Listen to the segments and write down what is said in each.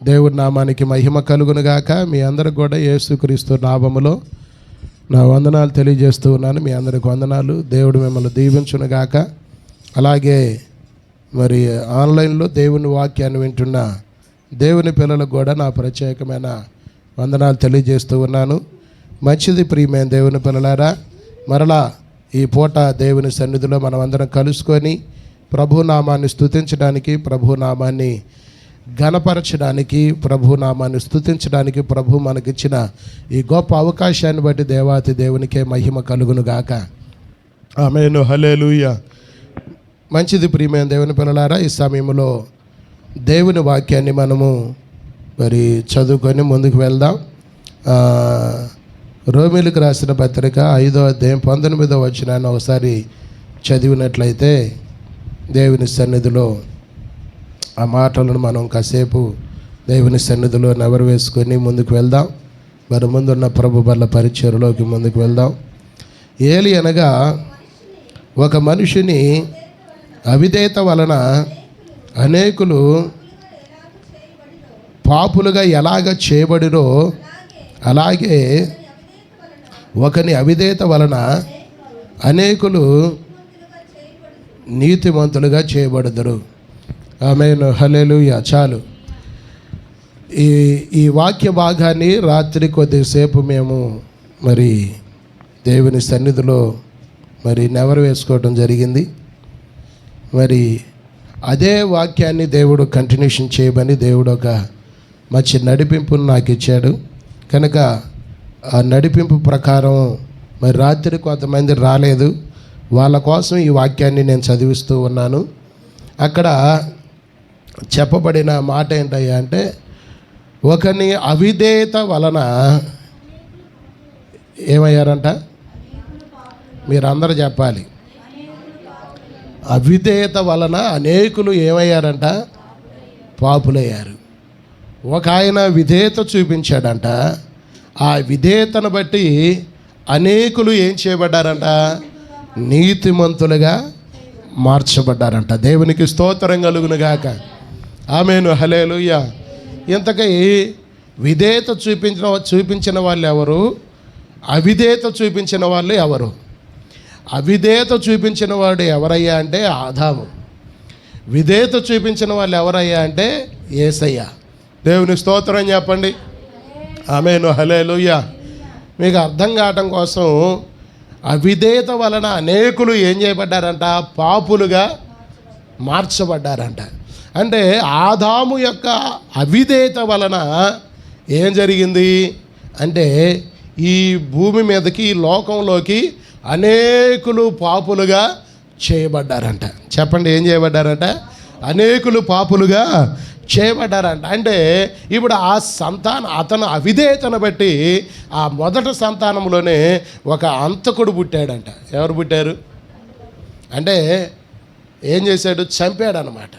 దేవుడి నామానికి మహిమ కలుగునుగాక. మీ అందరికి కూడా యేసుక్రీస్తు నామములో నా వందనాలు తెలియజేస్తూ ఉన్నాను. మీ అందరికి వందనాలు. దేవుడు మిమ్మల్ని దీవించునుగాక. అలాగే మరి ఆన్లైన్లో దేవుని వాక్యాన్ని వింటున్న దేవుని పిల్లలకు కూడా నా ప్రత్యేకమైన వందనాలు తెలియజేస్తూ ఉన్నాను. మంచిది ప్రియమైన దేవుని పిల్లలారా, మరలా ఈ పూట దేవుని సన్నిధిలో మనం అందరం కలుసుకొని ప్రభునామాన్ని స్తుతించడానికి, ప్రభునామాన్ని ఘనపరచడానికి, ప్రభునామాన్ని స్తుతించడానికి ప్రభు మనకిచ్చిన ఈ గొప్ప అవకాశాన్ని బట్టి దేవాతి దేవునికే మహిమ కలుగునుగాక. ఆమేను. హల్లెలూయా. మంచిది ప్రియమైన దేవుని పిల్లలారా, ఈ సమయంలో దేవుని వాక్యాన్ని మనము మరి చదువుకొని ముందుకు వెళ్దాం. రోమీలకు రాసిన పత్రిక 5వ అధ్యాయం 19వ వచనాన్ని ఒకసారి చదివినట్లయితే దేవుని సన్నిధిలో ఆ మాటలను మనం కాసేపు దేవుని సన్నిధిలో నెవరు వేసుకొని ముందుకు వెళ్దాం. మరి ముందున్న ప్రభు బల్ల పరిచయలోకి ముందుకు వెళ్దాం. ఏలి అనగా ఒక మనిషిని అవిధేయత వలన అనేకులు పాపులుగా ఎలాగ చేయబడిరో, అలాగే ఒకని అవిధేయత వలన అనేకులు నీతిమంతులుగా చేయబడుదురు. ఆమేను. హల్లెలూయా. చాలు. ఈ వాక్య భాగాన్ని రాత్రి కొద్దిసేపు మేము మరి దేవుని సన్నిధిలో మరి నెవరు వేసుకోవడం జరిగింది. మరి అదే వాక్యాన్ని దేవుడు కంటిన్యూషన్ చేయమని దేవుడు ఒక మంచి నడిపింపును నాకు ఇచ్చాడు. కనుక ఆ నడిపింపు ప్రకారం మరి రాత్రి కొంతమంది రాలేదు, వాళ్ళ కోసం ఈ వాక్యాన్ని నేను చదివిస్తూ ఉన్నాను. అక్కడ చెప్పబడిన మాట ఏంటయ్యా అంటే, ఒకని అవిధేయత వలన ఏమయ్యారంట? మీరందరూ చెప్పాలి. అవిధేయత వలన అనేకులు ఏమయ్యారంట? పాపులయ్యారు. ఒక ఆయన విధేయత చూపించాడంట. ఆ విధేయతను బట్టి అనేకులు ఏం చేయబడ్డారంట? నీతిమంతులుగా మార్చబడ్డారంట. దేవునికి స్తోత్రం కలుగునుగాక. ఆమేను. హల్లెలూయా. ఇంతకీ విధేయత చూపించిన వాళ్ళు ఎవరు? అవిధేయత చూపించిన వాళ్ళు ఎవరు? అవిధేయత చూపించిన వాడు ఎవరయ్యా అంటే ఆదాము. విధేయత చూపించిన వాళ్ళు ఎవరయ్యా అంటే యేసయ్య. దేవుని స్తోత్రం చెప్పండి. ఆమేను. హల్లెలూయా. మీకు అర్థం కావటం కోసం, అవిధేయత వలన అనేకులు ఏం చేయబడ్డారంట? పాపులుగా మార్చబడ్డారంట. అంటే ఆదాము యొక్క అవిధేయత వలన ఏం జరిగింది అంటే, ఈ భూమి మీదకి, ఈ లోకంలోకి అనేకులు పాపులుగా చేయబడ్డారంట. చెప్పండి, ఏం చేయబడ్డారంట? అనేకులు పాపులుగా చేయబడ్డారంట. అంటే ఇప్పుడు ఆ అతను అవిధేయతను బట్టి ఆ మొదటి సంతానంలోనే ఒక అంతకుడు పుట్టాడంట. ఎవరు పుట్టారు అంటే, ఏం చేశాడు? చంపాడు అన్నమాట.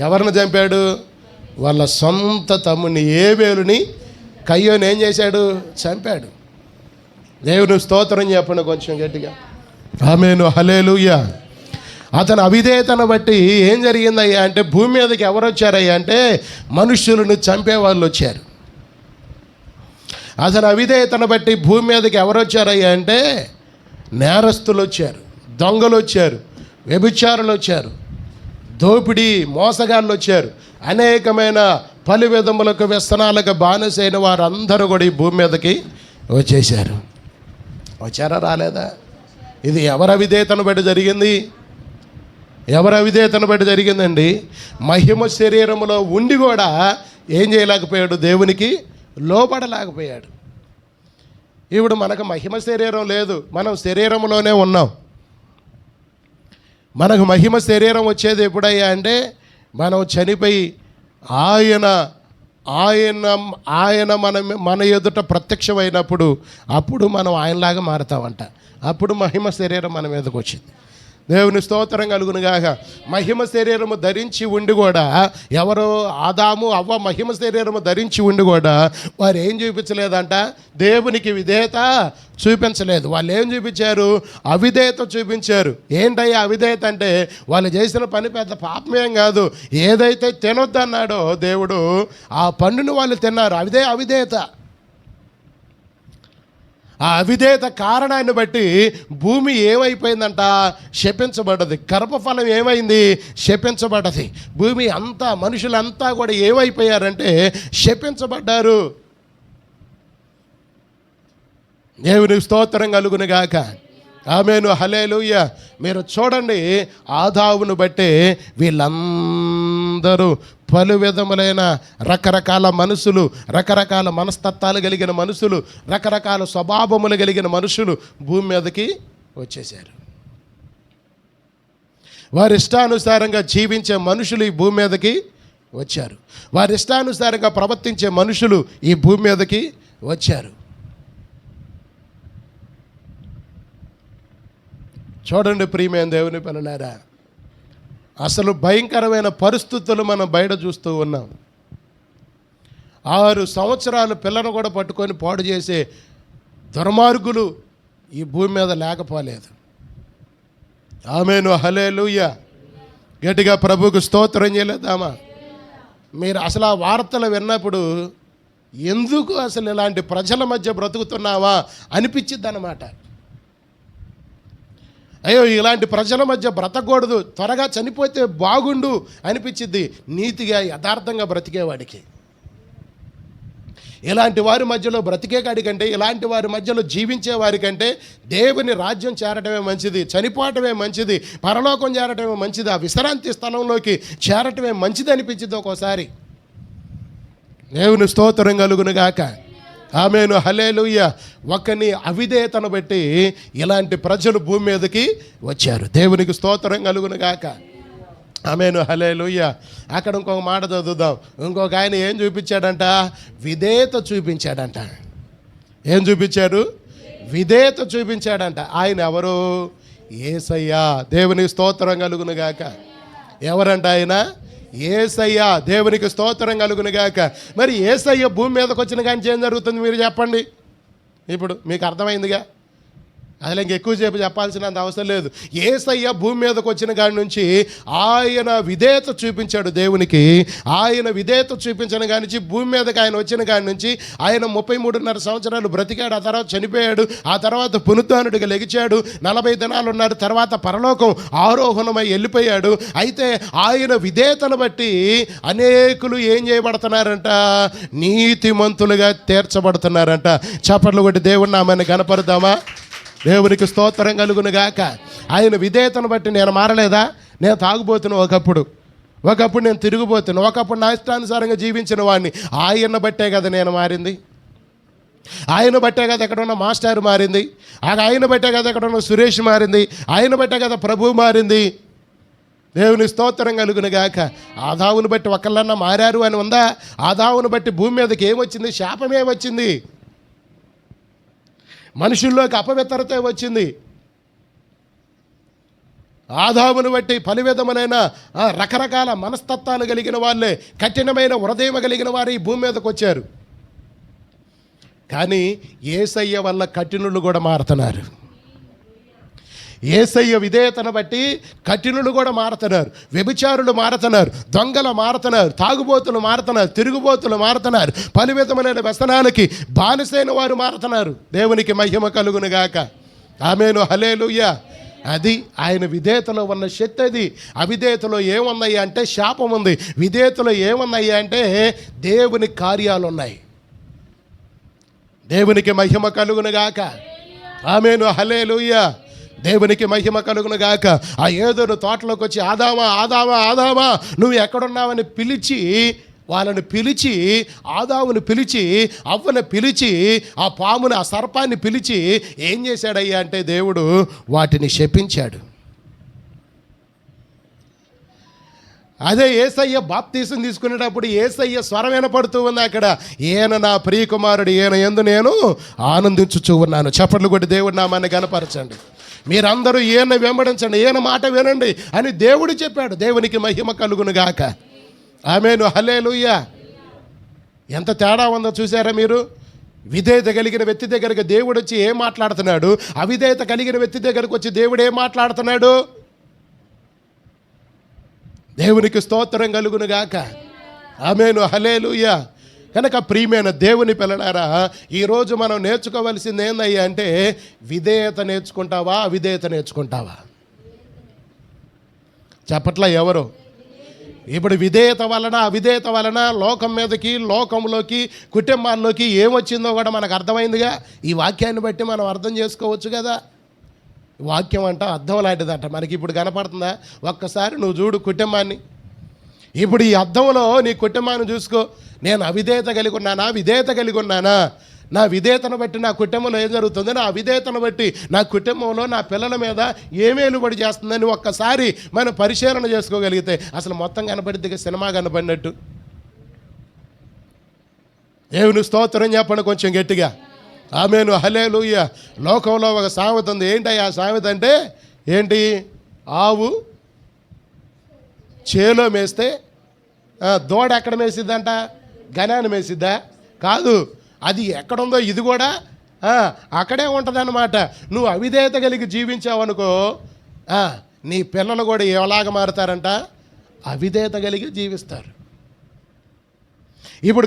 ఎవరిని చంపాడు? వాళ్ళ సొంత తమ్ముని ఏబేలుని కయ్యోని ఏం చేశాడు? చంపాడు. దేవుని స్తోత్రం చెప్పండి కొంచెం గట్టిగా. ఆమేను. హల్లెలూయా. అతని అవిధేయతను బట్టి ఏం జరిగిందయ్యా అంటే, భూమి మీదకి ఎవరు వచ్చారయ్యా అంటే మనుష్యులను చంపేవాళ్ళు వచ్చారు. అతని అవిధేయతను బట్టి భూమి మీదకి ఎవరు వచ్చారయ్యా అంటే నేరస్తులు వచ్చారు, దొంగలు వచ్చారు, వ్యభిచారులు వచ్చారు, దోపిడీ మోసగాళ్ళు వచ్చారు. అనేకమైన పలు విధములకు వ్యసనాలకు బానిసైన వారందరూ కూడా ఈ భూమి మీదకి వచ్చేసారు. వచ్చారా? రాలేదా? ఇది ఎవరి అవిధేయతను బట్టి జరిగింది? ఎవరి అవిధేయతను బట్టి జరిగిందండి? మహిమ శరీరంలో ఉండి కూడా ఏం చేయలేకపోయాడు? దేవునికి లోపడలేకపోయాడు. ఇప్పుడు మనకు మహిమ శరీరం లేదు, మనం శరీరంలోనే ఉన్నాం. మనకు మహిమ శరీరం వచ్చేది ఎప్పుడయ్యా అంటే, మనం చనిపోయి ఆయన మన ఎదుట ప్రత్యక్షమైనప్పుడు, అప్పుడు మనం ఆయనలాగా మారుతామంట. అప్పుడు మహిమ శరీరం మన మీదకి వచ్చింది. దేవుని స్తోత్రం కలుగును గాక. మహిమ శరీరము ధరించి ఉండి కూడా, ఎవరు ఆదాము అవ్వ మహిమ శరీరము ధరించి ఉండి కూడా వారు ఏం చూపించలేదంట? దేవునికి విధేయత చూపించలేదు. వాళ్ళు ఏం చూపించారు? అవిధేయత చూపించారు. ఏంటయ్యా అవిధేయత అంటే? వాళ్ళు చేసిన పని పెద్ద పాపమేం కాదు. ఏదైతే తినొద్దన్నాడో దేవుడు, ఆ పండును వాళ్ళు తిన్నారు. అదే అవిధేయత. ఆ అవిధేయత కారణాన్ని బట్టి భూమి ఏమైపోయిందంట? శపించబడ్డది. గర్భఫలం ఏమైంది? శపించబడ్డది. భూమి అంతా, మనుషులంతా కూడా ఏమైపోయారంటే శపించబడ్డారు. దేవుని స్తోత్రం కలుగును గాక. ఆమేను, హల్లెలూయా. మీరు చూడండి, ఆదామును బట్టే వీళ్ళందరూ పలు విధములైన రకరకాల మనుషులు, రకరకాల మనస్తత్వాలు కలిగిన మనుషులు, రకరకాల స్వభావములు కలిగిన మనుషులు భూమి మీదకి వచ్చేసారు. వారి ఇష్టానుసారంగా జీవించే మనుషులు ఈ భూమి మీదకి వచ్చారు. వారి ఇష్టానుసారంగా ప్రవర్తించే మనుషులు ఈ భూమి మీదకి వచ్చారు. చూడండి ప్రియమైన దేవుని పిల్లలారా, అసలు భయంకరమైన పరిస్థితులు మనం బయట చూస్తూ ఉన్నాం. 6 సంవత్సరాలు పిల్లను కూడా పట్టుకొని పాడు చేసే దుర్మార్గులు ఈ భూమి మీద లేకపోలేదు. ఆమేను, హల్లెలూయా. గట్టిగా ప్రభువుకు స్తోత్రం చేయలేదామా? మీరు అసలు ఆ వార్తలు విన్నప్పుడు ఎందుకు అసలు ఇలాంటి ప్రజల మధ్య బ్రతుకుతున్నావా అనిపించిద్ది అన్నమాట. అయ్యో, ఇలాంటి ప్రజల మధ్య బ్రతకూడదు, త్వరగా చనిపోతే బాగుండు అనిపించిద్ది నీతిగా యథార్థంగా బ్రతికేవాడికి. ఇలాంటి వారి మధ్యలో బ్రతికే కాడికంటే, ఇలాంటి వారి మధ్యలో జీవించే వారికంటే దేవుని రాజ్యం చేరటమే మంచిది, చనిపోవటమే మంచిది, పరలోకం చేరటమే మంచిది, ఆ విశ్రాంతి స్థలంలోకి చేరటమే మంచిది అనిపించింది ఒక్కోసారి. దేవుని స్తోత్రం కలుగును గాక. ఆమేను, హల్లెలూయా. ఒకని అవిధేయతను బట్టి ఇలాంటి ప్రజలు భూమి మీదకి వచ్చారు. దేవునికి స్తోత్రం కలుగును గాక. ఆమేను, హల్లెలూయా. అక్కడ ఇంకొక మాట చదువుదాం. ఇంకొక ఆయన ఏం చూపించాడంట? విధేయత చూపించాడంట. ఏం చూపించాడు? విధేయత చూపించాడంట. ఆయన ఎవరు? యేసయ్య. దేవునికి స్తోత్రం కలుగును గాక. ఎవరంట ఆయన? యేసయ్య. దేవునికి స్తోత్రం కలుగును గాక. మరి యేసయ్య భూమి మీదకి వచ్చిన కానీ ఏం జరుగుతుంది మీరు చెప్పండి. ఇప్పుడు మీకు అర్థమైందిగా, అసలు ఇంకెక్కువసేపు చెప్పాల్సినంత అవసరం లేదు. యేసయ్య భూమి మీదకి వచ్చిన కాడి నుంచి ఆయన విధేయత చూపించాడు దేవునికి. ఆయన విధేయత చూపించిన కాడి నుంచి భూమి మీదకి ఆయన వచ్చిన కాడి నుంచి ఆయన 33.5 సంవత్సరాలు బ్రతికాడు. ఆ తర్వాత చనిపోయాడు. ఆ తర్వాత పునరుత్థానుడిగా లెగిచాడు. 40 దినాలు ఉన్నాడు. తర్వాత పరలోకం ఆరోహణమై వెళ్ళిపోయాడు. అయితే ఆయన విధేయతను బట్టి అనేకులు ఏం చేయబడుతున్నారంట? నీతిమంతులుగా తీర్చబడుతున్నారంట. చప్పట్లు కొట్టి దేవుని నామాన్ని కనపరుద్దామా? దేవునికి స్తోత్రం కలుగును గాక. ఆయన విధేయతను బట్టి నేను మారలేదా? నేను తాగుబోతున్నా ఒకప్పుడు నేను తిరిగిపోతున్నా, ఒకప్పుడు నా ఇష్టానుసారంగా జీవించిన వాడిని. ఆయన బట్టే కదా నేను మారింది. ఆయన బట్టే కదా ఎక్కడ ఉన్న మాస్టర్ మారింది. ఆయన బట్టే కదా ఎక్కడ ఉన్న సురేష్ మారింది. ఆయన బట్టే కదా ప్రభు మారింది. దేవుని స్తోత్రం కలుగును గాక. ఆదామును బట్టి ఒకళ్ళన్నా మారారు అని ఉందా? ఆదామును బట్టి భూమి మీదకి ఏమొచ్చింది? శాపమే వచ్చింది. మనుషుల్లోకి అపవిత్రత వచ్చింది. ఆదామును బట్టి పలు విధములైన రకరకాల మనస్తత్వాలు కలిగిన వాళ్ళే, కఠినమైన హృదయం కలిగిన వారు ఈ భూమి మీదకి వచ్చారు. కానీ యేసయ్య వల్ల కఠినులు కూడా మారుతున్నారు. యేసయ్య విధేయతను బట్టి కఠినులు కూడా మారుతున్నారు. వ్యభిచారులు మారుతున్నారు, దొంగలు మారుతున్నారు, తాగుబోతులు మారుతున్నారు, తిరుగుబోతులు మారుతున్నారు, పలు విధమైన వ్యసనాలకి బానిసైన వారు మారుతున్నారు. దేవునికి మహిమ కలుగును గాక. ఆమేను, హల్లెలూయా. అది ఆయన విధేయతలో ఉన్న శక్తి. అది అవిధేయతలో ఏమున్నాయి అంటే శాపం ఉంది. విధేయతలో ఏమున్నాయి అంటే దేవుని కార్యాలు ఉన్నాయి. దేవునికి మహిమ కలుగును గాక. ఆమేను, హల్లెలూయా. దేవునికి మహిమ కలుగును గాక. ఆ ఏదోను తోటలోకి వచ్చి ఆదామా ఆదామా ఆదామా నువ్వు ఎక్కడున్నావని పిలిచి, వాళ్ళని పిలిచి, ఆదాముని పిలిచి, అవ్వని పిలిచి, ఆ పాముని, ఆ సర్పాన్ని పిలిచి ఏం చేశాడయ్యా అంటే దేవుడు వాటిని శపించాడు. అదే యేసయ్య బాప్తీసం తీసుకునేటప్పుడు యేసయ్య స్వరం వినపడుతూ ఉంది అక్కడ. ఈయన నా ప్రియకుమారుడు, ఈయన యందు నేను ఆనందించుచూ ఉన్నాను. చప్పట్లు కొట్టి దేవుడి నామాన్ని గణపరచండి. మీరందరూ ఈయన వెంబడించండి, ఈయన మాట వినండి అని దేవుడు చెప్పాడు. దేవునికి మహిమ కలుగును గాక. ఆమేను, హల్లెలూయా. ఎంత తేడా ఉందో చూసారా మీరు? విధేయత కలిగిన వ్యక్తి దగ్గరికి దేవుడు వచ్చి ఏం మాట్లాడుతున్నాడు, అవిధేయత కలిగిన వ్యక్తి దగ్గరకు వచ్చి దేవుడు ఏం మాట్లాడుతున్నాడు? దేవునికి స్తోత్రం కలుగును గాక. ఆమేను, హల్లెలూయా. కనుక ప్రియమైన దేవుని పిల్లలారా, ఈరోజు మనం నేర్చుకోవలసింది ఏందయ్యా అంటే, విధేయత నేర్చుకుంటావా, అవిధేయత నేర్చుకుంటావా? చెప్పట్లా ఎవరు? ఇప్పుడు విధేయత వలన అవిధేయత వలన లోకం మీదకి, లోకంలోకి, కుటుంబాల్లోకి ఏమొచ్చిందో కూడా మనకు అర్థమైందిగా. ఈ వాక్యాన్ని బట్టి మనం అర్థం చేసుకోవచ్చు కదా. వాక్యం అంట అద్దం లాంటిదంట. మనకి ఇప్పుడు కనపడుతుందా? ఒక్కసారి నువ్వు చూడు కుటుంబాన్ని. ఇప్పుడు ఈ అద్దంలో నీ కుటుంబాన్ని చూసుకో. నేను అవిధేయత కలిగి ఉన్నానా, విధేయత కలిగి ఉన్నానా? నా విధేయతను బట్టి నా కుటుంబంలో ఏం జరుగుతుంది, నా విధేయతను బట్టి నా కుటుంబంలో నా పిల్లల మీద ఏమేలుబడి చేస్తుందని ఒక్కసారి మనం పరిశీలన చేసుకోగలిగితే అసలు మొత్తం కనపడిద్దిగా, సినిమా కనపడినట్టు. దేవుని స్తోత్రం చెప్పండి కొంచెం గట్టిగా. ఆమేను, హల్లెలూయా. లోకంలో ఒక సామెత ఉంది. ఏంటి ఆ సామెత అంటే ఏంటి? ఆవు చేలో మేస్తే దూడ ఎక్కడ మేసిద్దంట? గనాన్ని మేసిద్దా? కాదు, అది ఎక్కడుందో ఇది కూడా అక్కడే ఉంటుందన్నమాట. నువ్వు అవిధేయత కలిగి జీవించావనుకో, నీ పిల్లలు కూడా ఎలాగ మారుతారంట? అవిధేయత కలిగి జీవిస్తారు. ఇప్పుడు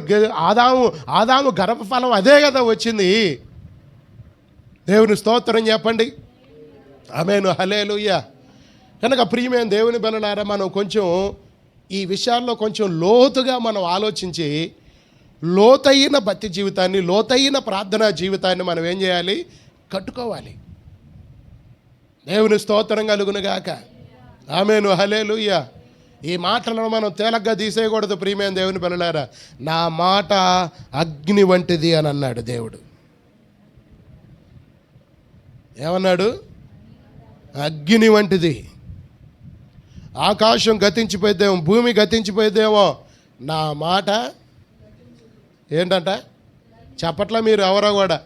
ఆదాము గర్భఫలం అదే కదా వచ్చింది. దేవుని స్తోత్రం చెప్పండి. ఆమేను, హల్లెలూయా. కనుక ప్రియమైన దేవుని బిడ్డలారా, మనం కొంచెం ఈ విషయాల్లో కొంచెం లోతుగా మనం ఆలోచించి లోతైన భక్తి జీవితాన్ని, లోతైన ప్రార్థనా జీవితాన్ని మనం ఏం చేయాలి? కట్టుకోవాలి. దేవుని స్తోత్రం కలుగును గాక. ఆమేను, హల్లెలూయా. ఈ మాటలను మనం తేలిగ్గా తీసేయకూడదు ప్రియమైన దేవుని పిల్లలారా. నా మాట అగ్ని వంటిది అని అన్నాడు దేవుడు. ఏమన్నాడు? అగ్ని వంటిది. ఆకాశం గతించిపోయిద్దేమో, భూమి గతించిపోయిద్దేమో, నా మాట ఏంటంట? చెప్పట్లా మీరు ఎవరో కూడా.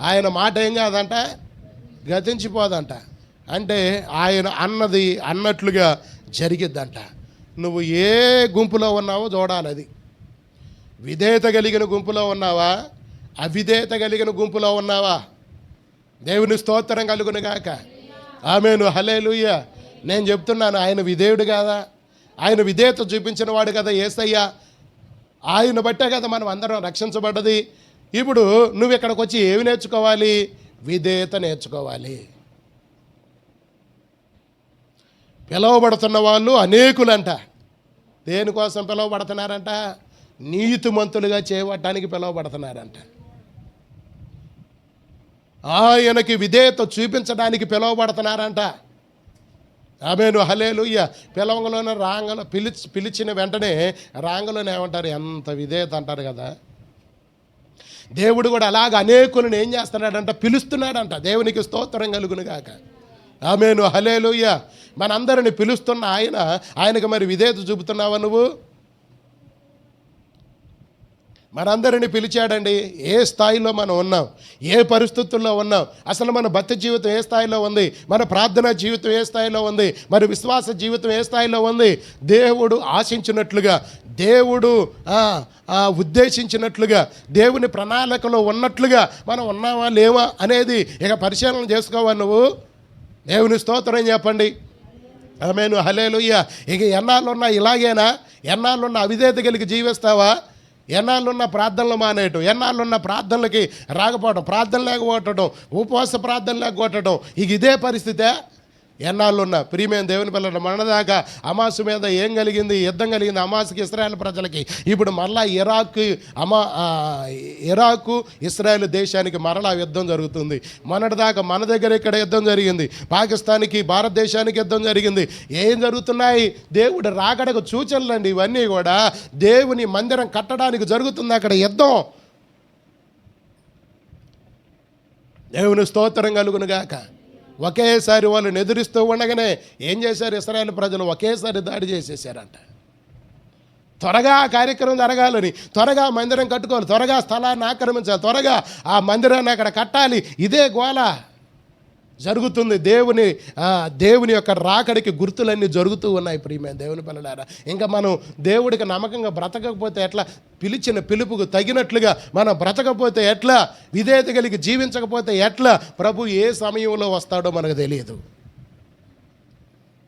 ఆయన మాట ఏం కాదంట, గతించిపోదంట. అంటే ఆయన అన్నది అన్నట్లుగా జరిగిద్దంట. నువ్వు ఏ గుంపులో ఉన్నావో చూడాలి. అది విధేయత కలిగిన గుంపులో ఉన్నావా, అవిధేయత కలిగిన గుంపులో ఉన్నావా? దేవుని స్తోత్రం కలుగును గాక. ఆమేను, హల్లెలూయా. నేను చెప్తున్నాను, ఆయన విధేయుడు కదా, ఆయన విధేయత చూపించిన వాడు కదా యేసయ్య. ఆయన బట్టే కదా మనం అందరం రక్షించబడ్డది. ఇప్పుడు నువ్వు ఇక్కడికి వచ్చి ఏమి నేర్చుకోవాలి? విధేయత నేర్చుకోవాలి. పిలువబడుతున్న వాళ్ళు అనేకులంట. దేనికోసం పిలువబడుతున్నారంట? నీతిమంతులుగా చేయబడటానికి పిలువబడుతున్నారంట. ఆయనకి విధేయత చూపించడానికి పిలువబడుతున్నారంట. ఆమేను, హల్లెలూయా. పిలవంగలోనే రాంగలో పిలిచిన వెంటనే రాంగలోనే ఏమంటారు? ఎంత విధేయత అంటారు కదా. దేవుడు కూడా అలాగ అనేకులను ఏం చేస్తున్నాడంట? పిలుస్తున్నాడంట. దేవునికి స్తోత్రం కలుగును గాక. ఆమేను, హల్లెలూయా. మనందరిని పిలుస్తున్న ఆయనకు మరి విధేయత చూపుతున్నావా నువ్వు? మనందరిని పిలిచాడండి. ఏ స్థాయిలో మనం ఉన్నాం, ఏ పరిస్థితుల్లో ఉన్నాం, అసలు మన భక్తి జీవితం ఏ స్థాయిలో ఉంది, మన ప్రార్థనా జీవితం ఏ స్థాయిలో ఉంది, మరి విశ్వాస జీవితం ఏ స్థాయిలో ఉంది? దేవుడు ఆశించినట్లుగా, దేవుడు ఉద్దేశించినట్లుగా, దేవుని ప్రణాళికలో ఉన్నట్లుగా మనం ఉన్నామా లేవా అనేది ఇక పరిశీలన చేసుకోవాలి నువ్వు. దేవుని స్తోత్రం చెప్పండి. ఆమేను, హల్లెలూయా. ఇక ఎన్నాళ్ళున్నా ఇలాగేనా? ఎన్నాళ్ళున్నా అవిధేయత కలిగి జీవిస్తావా? ఎన్నాళ్ళున్న ప్రార్థనలు మానేయటం, ఎన్నాళ్ళున్న ప్రార్థనలకి రాకపోవటం, ప్రార్థన లేకపోవటం, ఉపవాస ప్రార్థన లేకపోవటం, ఇక ఇదే పరిస్థితే ఎన్నాళ్ళున్నా. ప్రియమైన దేవుని పిల్లలు, మనదాకా అమాసు మీద ఏం కలిగింది? యుద్ధం కలిగింది అమాసుకి, ఇశ్రాయేల్ ప్రజలకి. ఇప్పుడు మరలా ఇరాకు ఇశ్రాయేల్ దేశానికి మరలా యుద్ధం జరుగుతుంది. మొన్నటిదాకా మన దగ్గర ఇక్కడ యుద్ధం జరిగింది, పాకిస్తాన్కి భారతదేశానికి యుద్ధం జరిగింది. ఏం జరుగుతున్నాయి? దేవుడు రాకడకు సూచనలండి ఇవన్నీ కూడా. దేవుని మందిరం కట్టడానికి జరుగుతుంది అక్కడ యుద్ధం. దేవుని స్తోత్రం కలుగును గాక. ఒకేసారి వాళ్ళని ఎదురిస్తూ ఉండగానే ఏం చేశారు? ఇశ్రాయేలు ప్రజలు ఒకేసారి దాడి చేసేసారంట. త్వరగా ఆ కార్యక్రమం జరగాలని, త్వరగా మందిరం కట్టుకోవాలి, త్వరగా స్థలాన్ని ఆక్రమించాలి, త్వరగా ఆ మందిరాన్ని అక్కడ కట్టాలి. ఇదే గోల. జరుగుతుంది. దేవుని యొక్క రాకడికి గుర్తులన్నీ జరుగుతూ ఉన్నాయి. ప్రియమైన దేవుని పిల్లలారా, ఇంకా మనం దేవుడికి నమ్మకంగా బ్రతకకపోతే ఎట్లా? పిలిచిన పిలుపుకు తగినట్లుగా మనం బ్రతకపోతే ఎట్లా? విధేయత కలిగి జీవించకపోతే ఎట్లా? ప్రభు ఏ సమయంలో వస్తాడో మనకు తెలియదు.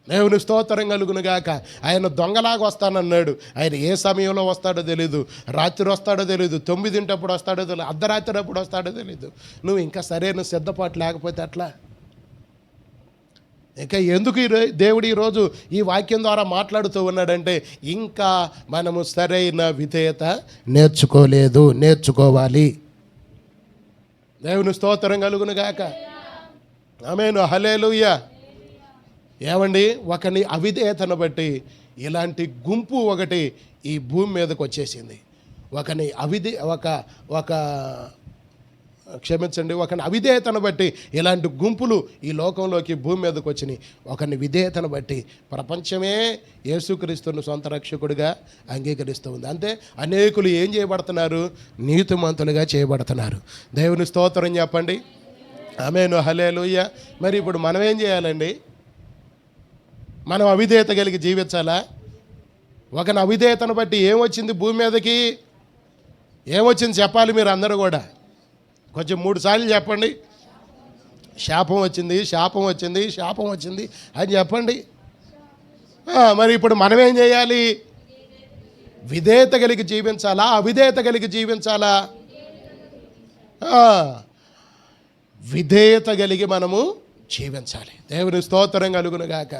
దేవుని స్తోత్రం కలుగునుగాక. ఆయన దొంగలాగా వస్తానన్నాడు. ఆయన ఏ సమయంలో వస్తాడో తెలీదు. రాత్రి వస్తాడో తెలీదు, 9 వస్తాడో తెలియదు, అర్ధరాత్రి అప్పుడు వస్తాడో తెలీదు. నువ్వు ఇంకా సరైన సిద్ధపాటు లేకపోతే అట్లా? ఇంకా ఎందుకు దేవుడు ఈరోజు ఈ వాక్యం ద్వారా మాట్లాడుతూ ఉన్నాడంటే, ఇంకా మనము సరైన విధేయత నేర్చుకోవాలి. దేవుని స్తోత్రం కలుగునుగాక. ఆమేన్, హల్లెలూయా. ఏమండి, ఒకని అవిధేయతను బట్టి ఇలాంటి గుంపు ఒకటి ఈ భూమి మీదకి వచ్చేసింది. ఒకని ఒకని అవిధేయతను బట్టి ఇలాంటి గుంపులు ఈ లోకంలోకి భూమి మీదకి వచ్చినాయి. ఒకని విధేయతను బట్టి ప్రపంచమే యేసుక్రీస్తును సొంత రక్షకుడిగా అంగీకరిస్తూ ఉంది. అంతే, అనేకులు ఏం చేయబడుతున్నారు? నీతిమంతులుగా చేయబడుతున్నారు. దేవుని స్తోత్రం చెప్పండి. ఆమేన్, హల్లెలూయా. మరి ఇప్పుడు మనం ఏం చేయాలండి? మనం అవిధేయత కలిగి జీవించాలా? ఒకని అవిధేయతను బట్టి ఏమొచ్చింది భూమి మీదకి? ఏమొచ్చింది చెప్పాలి మీరు అందరూ కూడా. కొంచెం 3 సార్లు చెప్పండి. శాపం వచ్చింది, శాపం వచ్చింది, శాపం వచ్చింది అని చెప్పండి. మరి ఇప్పుడు మనం ఏం చేయాలి? విధేయత కలిగి జీవించాలా? అవిధేయత కలిగి జీవించాలా? విధేయత కలిగి మనము జీవించాలి. దేవుని స్తోత్రం కలుగునుగాక.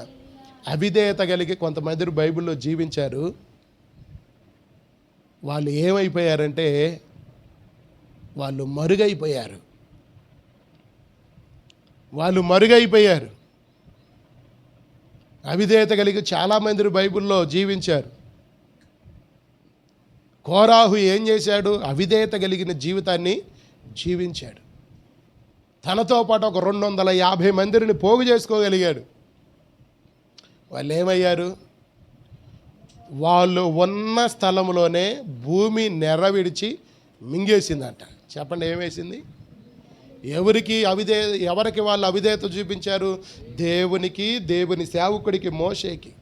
అవిధేయత కలిగి కొంతమంది బైబిల్లో జీవించారు. వాళ్ళు ఏమైపోయారంటే వాళ్ళు మరుగైపోయారు. అవిధేయత కలిగి చాలామంది బైబిల్లో జీవించారు. కోరాహు ఏం చేశాడు? అవిధేయత కలిగిన జీవితాన్ని జీవించాడు. తనతో పాటు ఒక 250 మందిని పోగు చేసుకోగలిగాడు. వాళ్ళు ఏమయ్యారు? వాళ్ళు ఉన్న స్థలంలోనే భూమి నెరవిడిచి మింగేసిందంట. చెప్పండి, ఏమేసింది? ఎవరికి వాళ్ళు అవిధేయత చూపించారు? దేవునికి, దేవుని సేవకుడికి మోషేకి.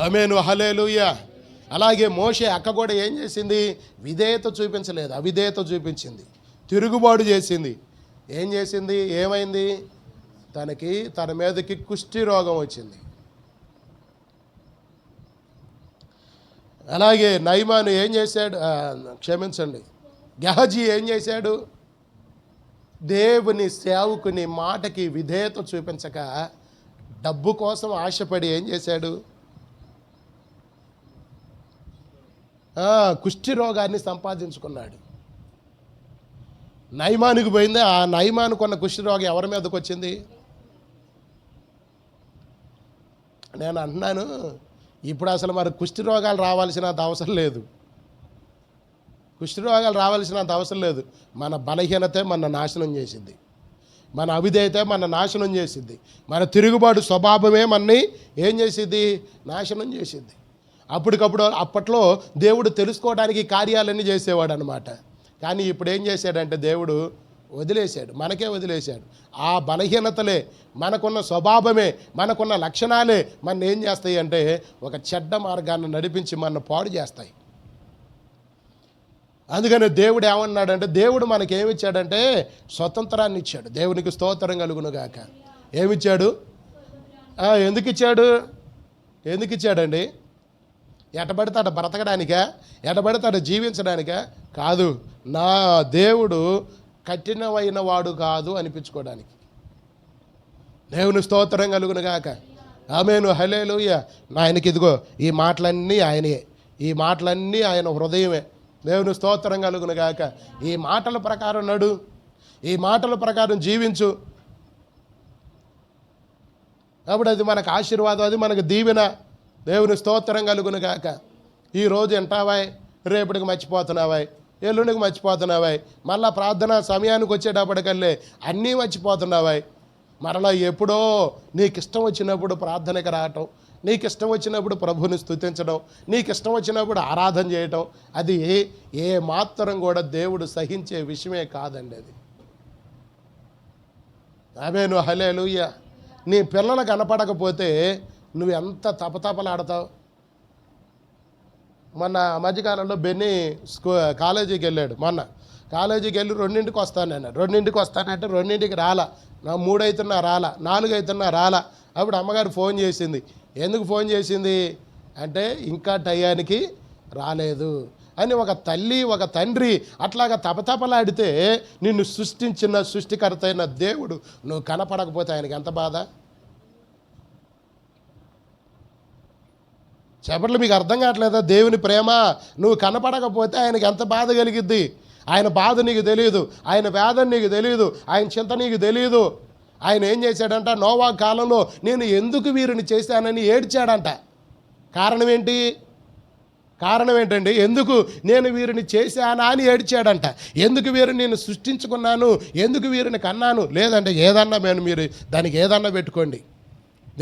ఆమేన్, హల్లెలూయా. అలాగే మోషే అక్క కూడా ఏం చేసింది? విధేయత చూపించలేదు, అవిధేయత చూపించింది, తిరుగుబాటు చేసింది. ఏం చేసింది? ఏమైంది? తన మీదకి కుష్టి రోగం వచ్చింది. అలాగే నయమాను ఏం చేశాడు? గెహజీ ఏం చేశాడు? దేవుని సేవకుని మాటకి విధేయత చూపించక డబ్బు కోసం ఆశపడి ఏం చేశాడు? కుష్టి రోగాన్ని సంపాదించుకున్నాడు. నయమానుకు పోయింది. ఆ నయమానుకున్న కుష్టి రోగం ఎవరి మీదకి వచ్చింది? నేను అంటున్నాను, ఇప్పుడు అసలు మరి కుష్టి రోగాలు రావాల్సినంత అవసరం లేదు. మన బలహీనతే మన నాశనం చేసింది. మన అవిధేయత మన నాశనం చేసింది. మన తిరుగుబాటు స్వభావమే మనని ఏం చేసింది? నాశనం చేసింది. అప్పట్లో దేవుడు తెలుసుకోవడానికి కార్యాలన్నీ చేసేవాడు అనమాట. కానీ ఇప్పుడు ఏం చేశాడంటే దేవుడు మనకే వదిలేశాడు. ఆ బలహీనతలే, మనకున్న స్వభావమే, మనకున్న లక్షణాలే మన ఏం చేస్తాయి అంటే ఒక చెడ్డ మార్గాన్ని నడిపించి మన పాడు చేస్తాయి. అందుకని దేవుడు ఏమన్నాడంటే, దేవుడు మనకేమిచ్చాడంటే స్వతంత్రాన్ని ఇచ్చాడు. దేవునికి స్తోత్రం కలుగునుగాక. ఏమిచ్చాడు? ఎందుకు ఇచ్చాడండి? ఎటబడితే అట బ్రతకడానికా? ఎటబడితే అట జీవించడానికా? కాదు. నా దేవుడు కఠినమైన వాడు కాదు అనిపించుకోవడానికి. దేవుని స్తోత్రం కలుగునుగాక. ఆమేన్, హల్లెలూయా. ఆయనకి ఇదిగో ఈ మాటలన్నీ ఆయనయే, ఈ మాటలన్నీ ఆయన హృదయమే. దేవుని స్తోత్రం కలుగునుగాక. ఈ మాటల ప్రకారం నడు, ఈ మాటల ప్రకారం జీవించు. అప్పుడు అది మనకు ఆశీర్వాదం, అది మనకు దీవెన. దేవుని స్తోత్రం కలుగునుగాక. ఈరోజు వింటావాయ్, రేపటికి మర్చిపోతున్నావాయ్, ఎల్లుండికి మర్చిపోతున్నావాయ్, మళ్ళా ప్రార్థన సమయానికి వచ్చేటప్పటికల్లే అన్నీ మర్చిపోతున్నావాయ్. మరలా ఎప్పుడో నీకు ఇష్టం వచ్చినప్పుడు ప్రార్థనకి రావటం, నీకు ఇష్టం వచ్చినప్పుడు ప్రభువుని స్తుతించడం, నీకు ఇష్టం వచ్చినప్పుడు ఆరాధన చేయటం, అది ఏ మాత్రం కూడా దేవుడు సహించే విషయమే కాదండి. అది ఆమేను హల్లెలూయా. నీ పిల్లలు కనపడకపోతే నువ్వు ఎంత తపతపలాడతావు. మొన్న మధ్యకాలంలో బెన్నీ కాలేజీకి వెళ్ళాడు. మొన్న కాలేజీకి వెళ్ళి 2ంటికి వస్తానన్నాడు. 2ంటికి వస్తానంటే 2ంటికి రాలా. 3 అవుతున్నా రాలా, 4 అవుతున్నా రాలా. అప్పుడు అమ్మగారు ఫోన్ చేసింది. ఎందుకు ఫోన్ చేసింది అంటే ఇంకా టయానికి రాలేదు అని. ఒక తల్లి ఒక తండ్రి అట్లాగా తపతపలాడితే నిన్ను సృష్టించిన సృష్టికర్త అయిన దేవుడు నువ్వు కనపడకపోతే ఆయనకి ఎంత బాధ. చెప్పట్లు మీకు అర్థం కావట్లేదా? దేవుని ప్రేమ నువ్వు కనపడకపోతే ఆయనకి ఎంత బాధ కలిగిద్ది. ఆయన బాధ నీకు తెలియదు, ఆయన వేదన నీకు తెలియదు, ఆయన చింత నీకు తెలియదు. ఆయన ఏం చేశాడంట, నోవా కాలంలో నేను ఎందుకు వీరిని చేశానని ఏడ్చాడంట. కారణం ఏంటి? కారణం ఏంటండి? ఎందుకు నేను వీరిని చేశానా అని ఏడ్చాడంట. ఎందుకు వీరిని నేను సృష్టించుకున్నాను, ఎందుకు వీరిని కన్నాను. లేదంటే ఏదన్నా మీరు దానికి ఏదన్నా పెట్టుకోండి,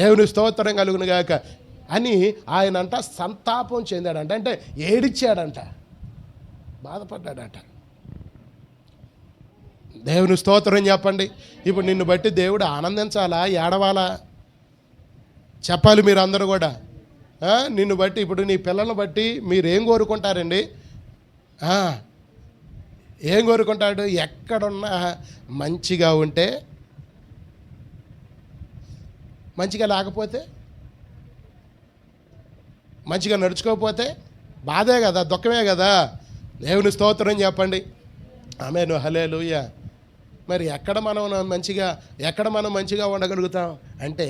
దేవుని స్తోత్రం కలుగును గాక అని ఆయనంట సంతాపం చెందాడంట. అంటే ఏడిచ్చాడంట, బాధపడ్డాడట. దేవుని స్తోత్రం చెప్పండి. ఇప్పుడు నిన్ను బట్టి దేవుడు ఆనందించాలా, ఏడవాలా? చెప్పాలి మీరు అందరూ కూడా. నిన్ను బట్టి ఇప్పుడు నీ పిల్లలను బట్టి మీరు ఏం కోరుకుంటారండి? ఏం కోరుకుంటాడు? ఎక్కడున్నా మంచిగా ఉంటే, మంచిగా లేకపోతే, మంచిగా నడుచుకోకపోతే బాధే కదా, దుఃఖమే కదా. దేవుని స్తోత్రం చెప్పండి. ఆమేను హల్లెలూయా. మరి ఎక్కడ మనం మంచిగా ఉండగలుగుతాం అంటే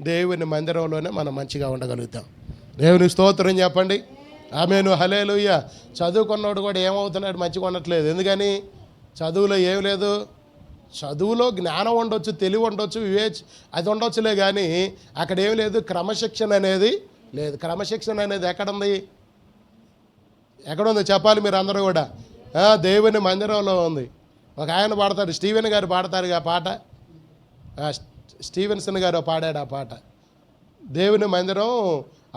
దేవుని మందిరంలోనే మనం మంచిగా ఉండగలుగుతాం. దేవుని స్తోత్రం చెప్పండి. ఆమేను హల్లెలూయా. చదువుకున్నవాడు కూడా ఏమవుతున్నాడు? మంచిగా ఉండట్లేదు. ఎందుకని? చదువులో ఏం లేదు. చదువులో జ్ఞానం ఉండొచ్చు, తెలివి ఉండొచ్చు, అది ఉండొచ్చులే, కానీ అక్కడ ఏం లేదు. క్రమశిక్షణ అనేది లేదు. క్రమశిక్షణ అనేది ఎక్కడుంది? ఎక్కడుంది చెప్పాలి మీరు అందరూ కూడా. దేవుని మందిరంలో ఉంది. ఒక ఆయన పాడతాడు, స్టీవెన్ గారు పాడతారు ఆ పాట. స్టీవెన్సన్ గారు పాడాడు ఆ పాట, దేవుని మందిరం.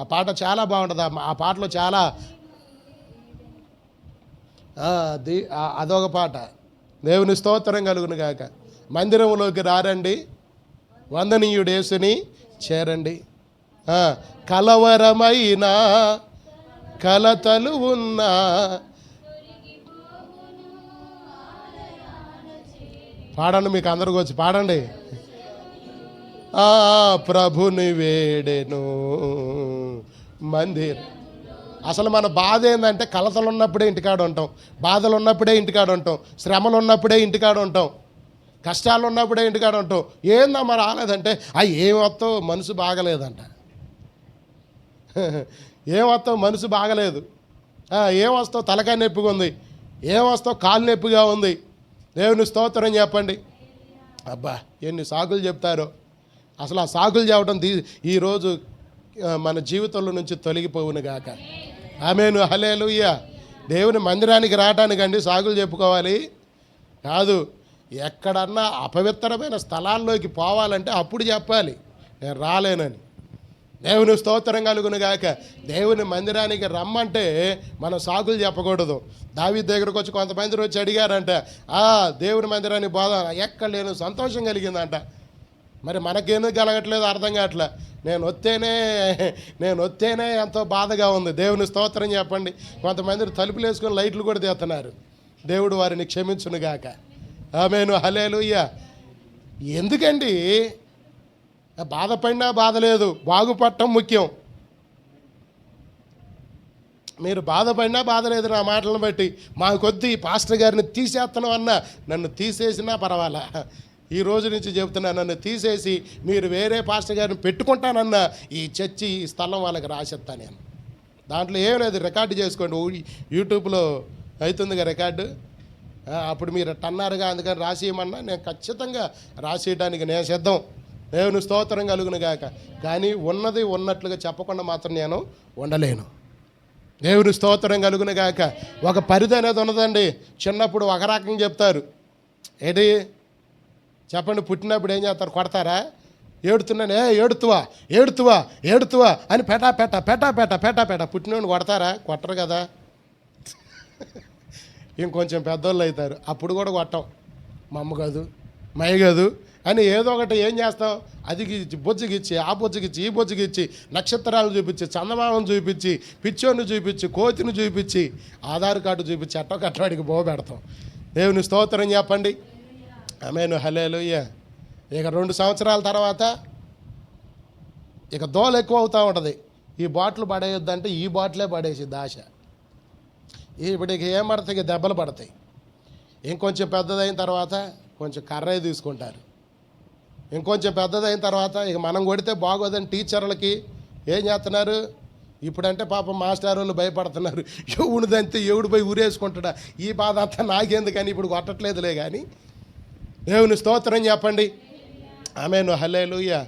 ఆ పాట చాలా బాగుంటుంది. ఆ పాటలో చాలా అదొక పాట. దేవుని స్తోత్రం కలుగును గాక. మందిరంలోకి రారండి, వందనీయుడు యేసుని చేరండి. కలవరమైన కలతలు ఉన్నా పాడండి, మీకు అందరికి వచ్చి పాడండి. ప్రభుని వేడెను మందిర్. అసలు మన బాధ ఏంటంటే కలతలు ఉన్నప్పుడే ఇంటికాడ ఉంటాం, బాధలు ఉన్నప్పుడే ఇంటికాడ ఉంటాం, శ్రమలు ఉన్నప్పుడే ఇంటికాడ ఉంటాం, కష్టాలు ఉన్నప్పుడే ఇంటికాడ ఉంటాం. ఏందమ్మా రాలేదంటే ఏమొస్తావు, మనసు బాగలేదంట. ఏమొస్తావు, మనసు బాగలేదు. ఏమొస్తావు, తలకాయ నొప్పిగా ఉంది. ఏమొస్తావు, కాలు నొప్పిగా ఉంది. దేవుని స్తోత్రం చెప్పండి. అబ్బా ఎన్ని సాకులు చెప్తారో. అసలు ఆ సాకులు చెప్పడం ఈరోజు మన జీవితంలో నుంచి తొలగిపోవును గాక. ఆమేను హల్లెలూయా. దేవుని మందిరానికి రావటానికండి సాకులు చెప్పుకోవాలి కాదు. ఎక్కడన్నా అపవిత్రమైన స్థలాల్లోకి పోవాలంటే అప్పుడు చెప్పాలి నేను రాలేనని. దేవుని స్తోత్రం కలుగును గాక. దేవుని మందిరానికి రమ్మంటే మనం సాకులు చెప్పకూడదు. దావీదు దగ్గరకు వచ్చి కొంతమంది వచ్చి అడిగారంట, దేవుని మందిరానికి పోదా, ఎక్కడ లేను సంతోషం కలిగిందంట. మరి మనకేందుకు కలగట్లేదు అర్థం కావట్లే. నేను వస్తేనే ఎంతో బాధగా ఉంది. దేవుని స్తోత్రం చెప్పండి. కొంతమంది తలుపులు వేసుకొని లైట్లు కూడా తీస్తున్నారు. దేవుడు వారిని క్షమించును గాక. ఆమేను హల్లెలూయా. ఎందుకండి? బాధపడినా బాధ లేదు, బాగుపడటం ముఖ్యం. మీరు బాధపడినా బాధ లేదు నా మాటలను బట్టి. మా కొద్ది పాస్టర్ గారిని తీసేస్తాను అన్నా, నన్ను తీసేసినా పర్వాలా. ఈ రోజు నుంచి చెబుతున్నా, నన్ను తీసేసి మీరు వేరే పాస్టర్ గారిని పెట్టుకుంటానన్నా ఈ చర్చి ఈ స్థలం వాళ్ళకి రాసేస్తాను నేను. దాంట్లో ఏం లేదు, రికార్డు చేసుకోండి. యూట్యూబ్లో అవుతుందిగా రికార్డు. అప్పుడు మీరు అన్నారుగా, అందుకని రాసేయమన్నా నేను ఖచ్చితంగా రాసేయడానికి నేను సిద్ధం. దేవుని స్తోత్రం కలుగును గాక. కానీ ఉన్నది ఉన్నట్లుగా చెప్పకుండా మాత్రం నేను ఉండలేను. దేవుని స్తోత్రం కలుగును గాక. ఒక పరిధి అనేది ఉన్నదండి. చిన్నప్పుడు ఒక రకంగా చెప్తారు. ఏంటి చెప్పండి? పుట్టినప్పుడు ఏం చేస్తారు? కొడతారా? ఏడుతున్నాను, ఏడుతువా అని పెటా పుట్టినోడిని కొడతారా? కొట్టరు కదా. ఇంకొంచెం పెద్దోళ్ళు అవుతారు, అప్పుడు కూడా కొట్టం. మా అమ్మ కాదు, మయ్య కాదు, అని ఏదో ఒకటి ఏం చేస్తాం, అది బొజ్జగిచ్చి ఆ బొజ్జగిచ్చి ఈ బొజ్జగిచ్చి నక్షత్రాలు చూపించి చందమామను చూపించి పిచ్చోని చూపించి కోతిని చూపించి ఆధార్ కార్డు చూపించి అట్టొకట్టవాడికి పోబెడతాం. దేవుని స్తోత్రం చెప్పండి. ఆమేన్ హల్లెలూయా. ఇక 2 సంవత్సరాల తర్వాత ఇక దోల ఎక్కువ అవుతూ ఉంటుంది. ఈ బాటిల్ పడేయొద్దంటే ఈ బాటిలే పడేసిద్ది ఆశ. ఇప్పటికి ఏం పడతాయి, దెబ్బలు పడతాయి. ఇంకొంచెం పెద్దదైన తర్వాత కొంచెం కర్రే తీసుకుంటారు. ఇంకొంచెం పెద్దదైన తర్వాత ఇక మనం కొడితే బాగోదని టీచర్లకి ఏం చేస్తున్నారు, ఇప్పుడంటే పాపం మాస్టర్ వాళ్ళు భయపడుతున్నారు. ఎవడిదంతే ఎవడు పోయి ఊరేసుకుంటాడా, ఈ బాధ అంతా నాకెందుకని ఇప్పుడు కొట్టట్లేదులే. కానీ దేవుని స్తోత్రం చెప్పండి. ఆమేన్ హల్లెలూయా.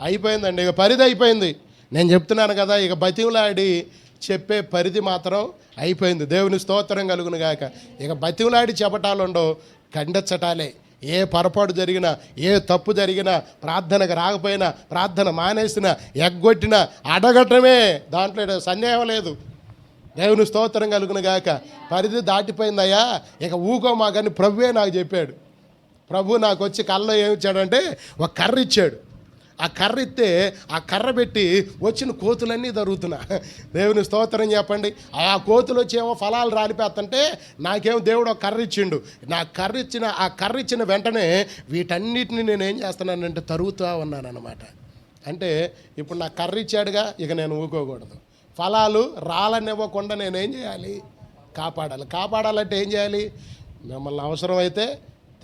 అయిపోయిందండి, ఇక పరిధి అయిపోయింది. నేను చెప్తున్నాను కదా, ఇక బతిమలాడి చెప్పే పరిధి మాత్రం అయిపోయింది. దేవుని స్తోత్రం కలుగును గాక. ఇక బతిమలాడి చెప్పటాలు ఉండవు, ఖండించటాలే. ఏ పొరపాటు జరిగినా, ఏ తప్పు జరిగినా, ప్రార్థనకు రాకపోయినా, ప్రార్థన మానేసినా, ఎగ్గొట్టినా అడగటమే, దాంట్లో సందేహం లేదు. దేవుని స్తోత్రం కలుగును గాక. పరిధి దాటిపోయిందయ్యా, ఇక ఊకోమా. కానీ ప్రభువే నాకు చెప్పాడు. ప్రభు నాకు వచ్చి కళ్ళలో ఏమి ఇచ్చాడంటే ఒక కర్ర ఇచ్చాడు. ఆ కర్ర ఇస్తే ఆ కర్ర పెట్టి వచ్చిన కోతులన్నీ జరుగుతున్నా. దేవుని స్తోత్రం చెప్పండి. ఆ కోతులు వచ్చేమో ఫలాలు రాలిపోతుంటే నాకేమో దేవుడు ఒక కర్ర ఇచ్చిండు. ఆ కర్ర ఇచ్చిన వెంటనే వీటన్నిటిని నేను ఏం చేస్తున్నానంటే తరుగుతూ ఉన్నానన్నమాట. అంటే ఇప్పుడు నాకు కర్ర ఇచ్చాడుగా, ఇక నేను ఊకోకూడదు. ఫలాలు రాలనివ్వకుండా నేనేం చేయాలి, కాపాడాలంటే ఏం చేయాలి, మిమ్మల్ని అవసరమైతే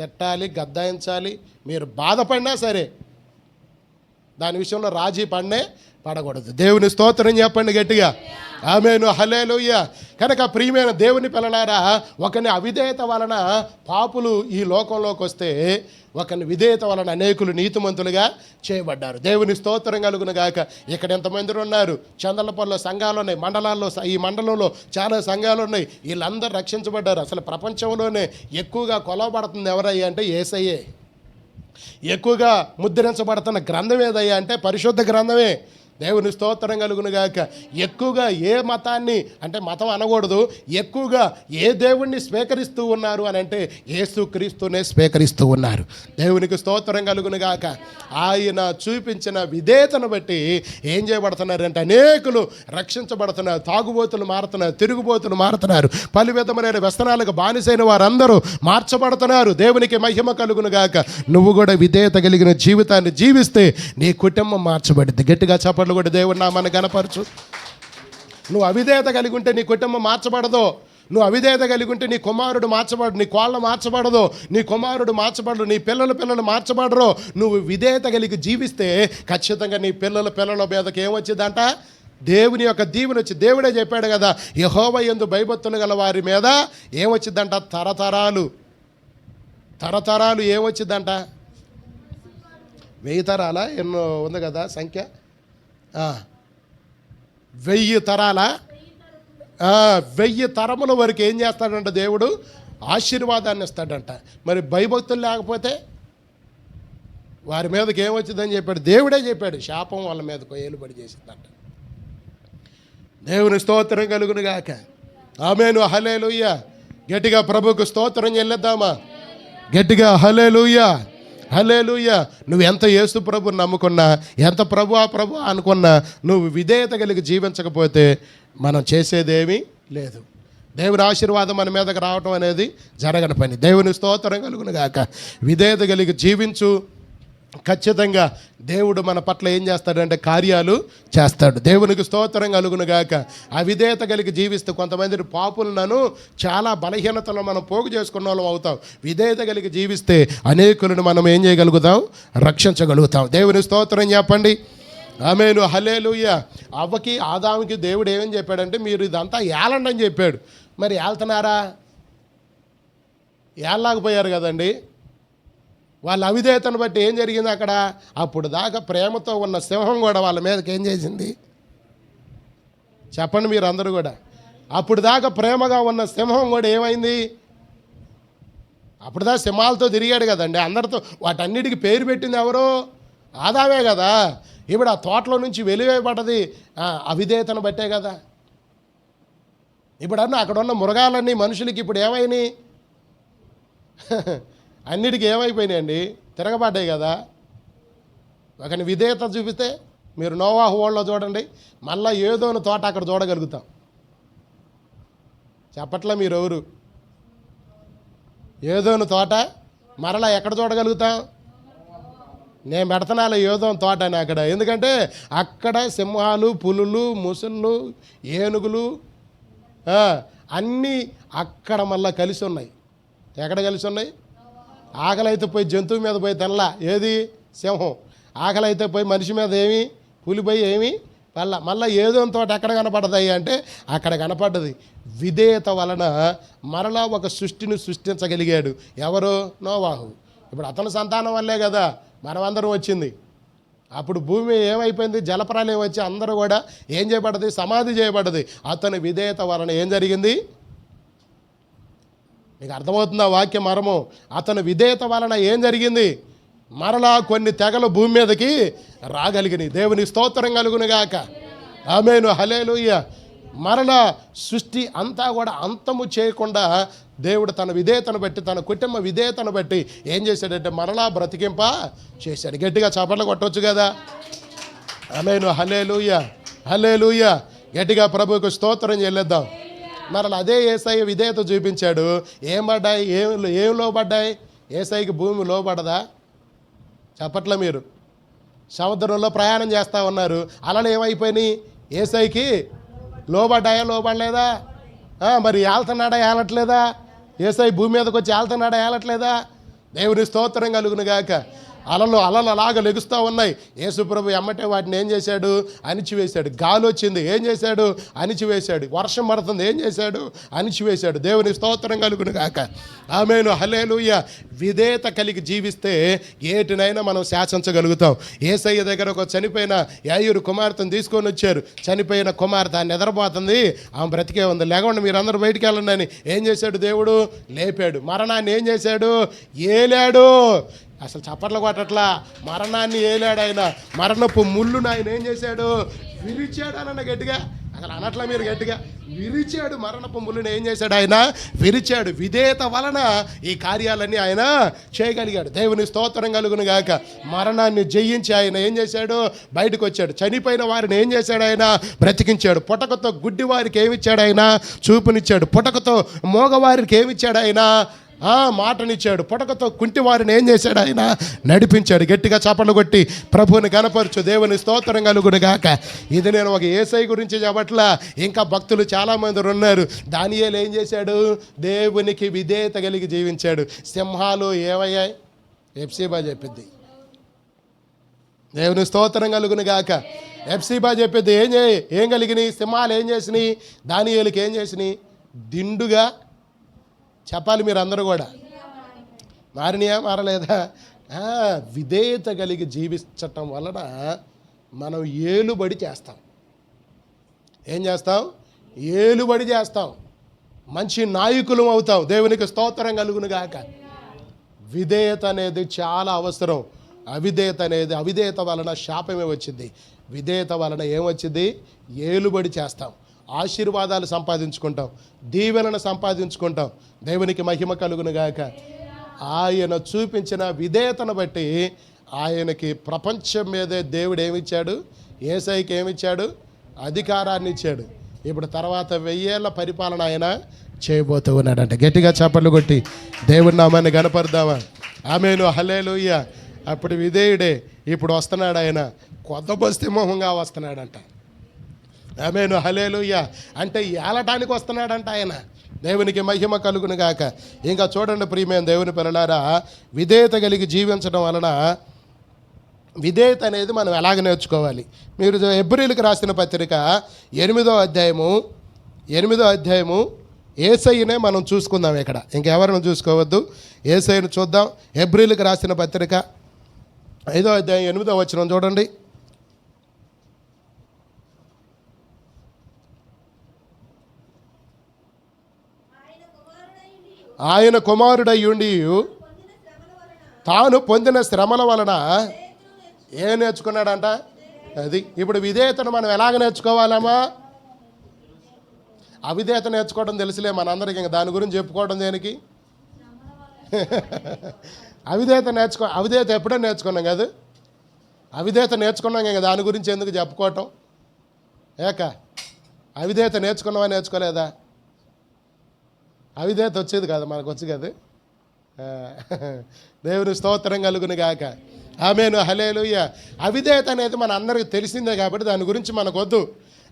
తిట్టాలి, గద్దాయించాలి. మీరు బాధపడినా సరే దాని విషయంలో రాజీ పడకూడదు. దేవుని స్తోత్రం చెప్పండి గట్టిగా. ఆమేన్ హల్లెలూయా. కనుక ప్రియమైన దేవుని పిల్లలారా, ఒకని అవిధేయత వలన పాపులు ఈ లోకంలోకి వస్తే ఒకని విధేయత వలన అనేకులు నీతిమంతులుగా చేయబడ్డారు. దేవుని స్తోత్రం కలుగును గాక. ఇక్కడ ఎంతమంది ఉన్నారు, చందలపల్లిలో సంఘాలు ఉన్నాయి, మండలాల్లో ఈ మండలంలో చాలా సంఘాలు ఉన్నాయి. వీళ్ళందరూ రక్షించబడ్డారు. అసలు ప్రపంచంలోనే ఎక్కువగా కొలవబడుతుంది ఎవరయ్యా అంటే యేసయ్యే. ఎక్కువగా ముద్రించబడుతున్న గ్రంథం ఏదయ్యా అంటే పరిశుద్ధ గ్రంథమే. దేవుని స్తోత్రం కలుగును గాక. ఎక్కువగా ఏ మతాన్ని అంటే మతం అనకూడదు, ఎక్కువగా ఏ దేవుణ్ణి స్వీకరిస్తూ ఉన్నారు అని అంటే యేసుక్రీస్తునే స్వీకరిస్తూ ఉన్నారు. దేవునికి స్తోత్రం కలుగును గాక. ఆయన చూపించిన విధేయతను బట్టి ఏం చేయబడుతున్నారంటే అనేకులు రక్షించబడుతున్నారు. తాగుబోతులు మారుతున్నారు, తిరుగుబోతులు మారుతున్నారు, పలు విధమైన వ్యసనాలకు బానిసైన వారందరూ మార్చబడుతున్నారు. దేవునికి మహిమ కలుగును గాక. నువ్వు కూడా విధేయత కలిగిన జీవితాన్ని జీవిస్తే నీ కుటుంబం మార్చబడింది. గట్టిగా చెప్పండి కూడా దేవుని నామాన్ని గణపరచు. నువ్వు అవిధేయత కలిగి ఉంటే నీ కుటుంబం మార్చబడదు. నువ్వు అవిధేయత కలిగి ఉంటే నీ కుమారుడు మార్చబడు, నీ కోళ్ళ మార్చబడదు, నీ కుమారుడు మార్చబడరు, నీ పిల్లలు మార్చబడరు. నువ్వు విధేయత కలిగి జీవిస్తే ఖచ్చితంగా నీ పిల్లల మీదకి ఏమొచ్చిందంట, దేవుని యొక్క దీవెన వచ్చి. దేవుడే చెప్పాడు కదా, యెహోవా యందు భయభక్తులు గల వారి మీద ఏమొచ్చిందంట, తరతరాలు ఏమొచ్చిందంట, 1000 తరాలా ఎన్నో ఉంది కదా సంఖ్య, 1000 తరాల 1000 తరముల వరకు ఏం చేస్తాడంట దేవుడు, ఆశీర్వాదాన్ని ఇస్తాడంట. మరి భయభక్తులు లేకపోతే వారి మీదకి ఏమొచ్చిందని చెప్పాడు, దేవుడే చెప్పాడు. శాపం వాళ్ళ మీదకు ఏలుబడి చేసిందంట. దేవుని స్తోత్రం కలుగును గాక. ఆమేన్ హల్లెలూయా. గట్టిగా ప్రభుకు స్తోత్రం చెల్లిద్దామా, గట్టిగా హల్లెలూయా హల్లెలూయా. నువ్వు ఎంత యేసు ప్రభుని నమ్ముకున్నా, ఎంత ప్రభు అనుకున్నా, నువ్వు విధేయత కలిగి జీవించకపోతే మనం చేసేదేమీ లేదు. దేవుని ఆశీర్వాదం మన మీదకి రావటం అనేది జరగని పని. దేవుని స్తోత్రం కలుగును గాక. విధేయత కలిగి జీవించు. ఖచ్చితంగా దేవుడు మన పట్ల ఏం చేస్తాడంటే కార్యాలు చేస్తాడు. దేవునికి స్తోత్రం కలుగును గాక. అవిధేయత కలిగి జీవిస్తే కొంతమంది పాపులను చాలా బలహీనతలు మనం పోగు చేసుకున్న వాళ్ళం అవుతాం. విధేయత కలిగి జీవిస్తే అనేకులను మనం ఏం చేయగలుగుతాం, రక్షించగలుగుతాం. దేవుని స్తోత్రం చెప్పండి. ఆమేన్ హల్లెలూయా. అవ్వకి ఆదాముకి దేవుడు ఏమని చెప్పాడంటే మీరు ఇదంతా ఏలండి అని చెప్పాడు. మరి ఏళ్తున్నారా? ఏళ్ళలేకపోయారు కదండి. వాళ్ళ అవిధేయతను బట్టి ఏం జరిగింది అక్కడ, అప్పుడు దాకా ప్రేమతో ఉన్న సింహం కూడా వాళ్ళ మీదకి ఏం చేసింది చెప్పండి మీరు అందరూ కూడా. అప్పుడు దాకా ప్రేమగా ఉన్న సింహం కూడా ఏమైంది, అప్పుడు దాకా సింహాలతో తిరిగాడు కదండి అందరితో. వాటన్నిటికీ పేరు పెట్టింది ఎవరు, ఆదామే కదా. ఇప్పుడు ఆ తోటలో నుంచి వెలివేయబడ్డది అవిధేయతను బట్టే కదా. ఇప్పుడు అక్కడ ఉన్న మృగాలన్నీ మనుషులకి ఇప్పుడు ఏమైనాయి, అన్నిటికీ ఏమైపోయినాయండి, తిరగబడ్డాయి కదా. ఒకని విధేయత చూపిస్తే మీరు నోవాహు వాళ్ళలో చూడండి, మళ్ళీ ఏదోని తోట అక్కడ చూడగలుగుతాం. చెప్పట్లా మీరు ఎవరు? ఏదోని తోట మరలా ఎక్కడ చూడగలుగుతాం? నేను పెడుతున్నాను ఏదోని తోట అని అక్కడ. ఎందుకంటే అక్కడ సింహాలు, పులులు, ముసళ్ళు, ఏనుగులు అన్నీ అక్కడ మళ్ళీ కలిసి ఉన్నాయి. ఎక్కడ కలిసి ఉన్నాయి? ఆకలి అయితే పోయి జంతువు మీద పోయి తినలా, ఏది? సింహం. ఆకలి అయితే పోయి మనిషి మీద ఏమి? పులి పోయి ఏమి? మళ్ళీ ఏదో తోట ఎక్కడ కనపడతాయి అంటే అక్కడ కనపడ్డది. విధేయత వలన మరలా ఒక సృష్టిని సృష్టించగలిగాడు. ఎవరు? నోవాహు. ఇప్పుడు అతని సంతానం వల్లే కదా మనమందరం వచ్చింది. అప్పుడు భూమి ఏమైపోయింది? జలప్రలయం వచ్చి అందరూ కూడా ఏం చేయబడ్డది? సమాధి చేయబడ్డది. అతని విధేయత వలన ఏం జరిగింది? నీకు అర్థమవుతుందా వాక్య మరము? అతని విధేయత వలన ఏం జరిగింది? మరలా కొన్ని తెగలు భూమి మీదకి రాగలిగినాయి. దేవుని స్తోత్రం కలుగునుగాక. ఆమేను, హల్లెలూయా. మరలా సృష్టి అంతా కూడా అంతము చేయకుండా దేవుడు తన విధేయతను బట్టి, తన కుటుంబ విధేయతను బట్టి ఏం చేశాడంటే మరలా బ్రతికింప చేశాడు. గట్టిగా చప్పట్లు కొట్టవచ్చు కదా. ఆమేను, హల్లెలూయా, హల్లెలూయా. గట్టిగా ప్రభువుకు స్తోత్రం చెల్లిద్దాం. మరలా అదే యేసయ్య విధేయత చూపించాడు. ఏం పడ్డాయి? ఏం లోబడ్డాయి? యేసయ్యకి భూమి లోబడదా? చెప్పట్లే మీరు. సముద్రంలో ప్రయాణం చేస్తూ ఉన్నారు, అలలు ఏమైపోయినాయి? యేసయ్యకి లోబడ్డాయా? లోబడలేదా? మరి ఏళ్తున్నాడా? ఏలట్లేదా? యేసయ్య భూమి మీదకి వచ్చి ఏళ్తున్నాడా? ఏలట్లేదా? దేవుని స్తోత్రం కలుగునుగాక. అలలు అలాగ లెగుస్తూ ఉన్నాయి. యేసుప్రభు ఎమ్మటే వాటిని ఏం చేశాడు? అణిచివేశాడు. గాలి వచ్చింది, ఏం చేశాడు? అణిచివేశాడు. వర్షం పడుతుంది, ఏం చేశాడు? అణిచివేశాడు. దేవుని స్తోత్రం కలుగునుగాక. ఆమేను, హల్లెలూయా. విధేయత కలిగి జీవిస్తే ఏటినైనా మనం శాసించగలుగుతాం. యేసయ్య దగ్గర ఒక చనిపోయిన యాయూరు కుమార్తెను తీసుకొని వచ్చారు. చనిపోయిన కుమార్తె నిద్రపోతుంది, ఆమె బ్రతికే ఉంది. లేకుండా మీరందరూ బయటికి వెళ్ళండి అని ఏం చేశాడు? దేవుడు లేపాడు. మరణాన్ని ఏం చేశాడు? ఏలాడు. అసలు చప్పట్లు కొట్టట్లా. మరణాన్ని ఏలాడు ఆయన. మరణపు ముళ్ళును ఆయన ఏం చేశాడు? విరిచాడు అన్న గట్టిగా. అసలు అనట్లా మీరు గట్టిగా. విరిచాడు. మరణపు ముళ్ళును ఏం చేశాడు? ఆయన విరిచాడు. విధేయత వలన ఈ కార్యాలన్నీ ఆయన చేయగలిగాడు. దేవుని స్తోత్రం కలుగును గాక. మరణాన్ని జయించి ఆయన ఏం చేశాడు? బయటకు వచ్చాడు. చనిపోయిన వారిని ఏం చేశాడు? ఆయన బ్రతికించాడు. పుటకతో గుడ్డి వారికి ఏమిచ్చాడు? ఆయన చూపునిచ్చాడు. పుటకతో మోగవారికి ఏమిచ్చాడు? ఆయన మాటనిచ్చాడు. పుటకతో కుంటి వారిని ఏం చేశాడు? ఆయన నడిపించాడు. గట్టిగా చప్పట్లు కొట్టి ప్రభువుని గణపరచు. దేవుని స్తోత్రం కలుగును గాక. ఇది నేను ఒక యేసయ్య గురించి చెప్పట్లా, ఇంకా భక్తులు చాలామంది ఉన్నారు. దానియేలు ఏం చేశాడు? దేవునికి విధేయత కలిగి జీవించాడు. సింహాలు ఏమయ్యాయి? హెప్సిబా చెప్పింది. దేవుని స్తోత్రం కలుగును గాక. హెప్సిబా చెప్పింది. ఏం కలిగినాయి? సింహాలు ఏం చేసినాయి? దానియేలుకి ఏం చేసినాయి? దిండుగా చెప్పాలి మీరు అందరూ కూడా. మారినయా? మారలేదా? విధేయత కలిగి జీవించటం వలన మనం ఏలుబడి చేస్తాం. ఏం చేస్తాం? ఏలుబడి చేస్తాం. మంచి నాయకులం అవుతాం. దేవునికి స్తోత్రం కలుగును గాక. విధేయత అనేది చాలా అవసరం. అవిధేయత వలన శాపమే వచ్చింది. విధేయత వలన ఏమొచ్చింది? ఏలుబడి చేస్తాం. ఆశీర్వాదాలు సంపాదించుకుంటాం, దీవెనను సంపాదించుకుంటాం. దేవునికి మహిమ కలుగును గాక. ఆయన చూపించిన విధేయతను బట్టి ఆయనకి ప్రపంచం మీదే దేవుడు ఏమిచ్చాడు? యేసయ్యకి ఏమిచ్చాడు? అధికారాన్ని ఇచ్చాడు. ఇప్పుడు తర్వాత 1000 ఏళ్ల పరిపాలన ఆయన చేయబోతూ ఉన్నాడంట. గట్టిగా చప్పట్లు కొట్టి దేవుని నామాన్ని గణపరుద్దామా. ఆమేను, హల్లెలూయా. అప్పుడు విధేయుడే, ఇప్పుడు వస్తున్నాడు ఆయన. కొత్త బస్తిమోహంగా వస్తున్నాడంట. ఆమేను, హల్లెలూయా. అంటే ఏలటానికి వస్తున్నాడంట ఆయన. దేవునికి మహిమ కలుగును గాక. ఇంకా చూడండి ప్రియమైన దేవుని పిల్లలారా, విధేయత కలిగి జీవించడం వలన విధేయత అనేది మనం ఎలాగ నేర్చుకోవాలి? మీరు హెబ్రీయులకు రాసిన పత్రిక 8వ అధ్యాయము యేసయ్యనే మనం చూసుకుందాం. ఇక్కడ ఇంకెవరిని చూసుకోవద్దు, యేసయ్యను చూద్దాం. హెబ్రీయులకు రాసిన పత్రిక 5వ అధ్యాయం 8వ వచనం చూడండి. ఆయన కుమారుడయ్యుండి తాను పొందిన శ్రమల వలన ఏం నేర్చుకున్నాడంట? అది. ఇప్పుడు విధేయతను మనం ఎలాగ నేర్చుకోవాలమ్మా? అవిధేయత నేర్చుకోవడం తెలుసులే మనందరికీ. ఇంకా దాని గురించి చెప్పుకోవడం దేనికి? అవిధేయత ఎప్పుడో నేర్చుకున్నాం కదా, అవిధేయత నేర్చుకున్నాం కదా, దాని గురించి ఎందుకు చెప్పుకోవటం? అవిధేయత నేర్చుకోలేదా? అవిధేయత వచ్చేది కదా, మనకు వచ్చి కదా. దేవుని స్తోత్రం కలుగును గాక. ఆమేను, హల్లెలూయా. అవిధేయత అనేది మన అందరికీ తెలిసిందే కాబట్టి దాని గురించి మనకొద్దు.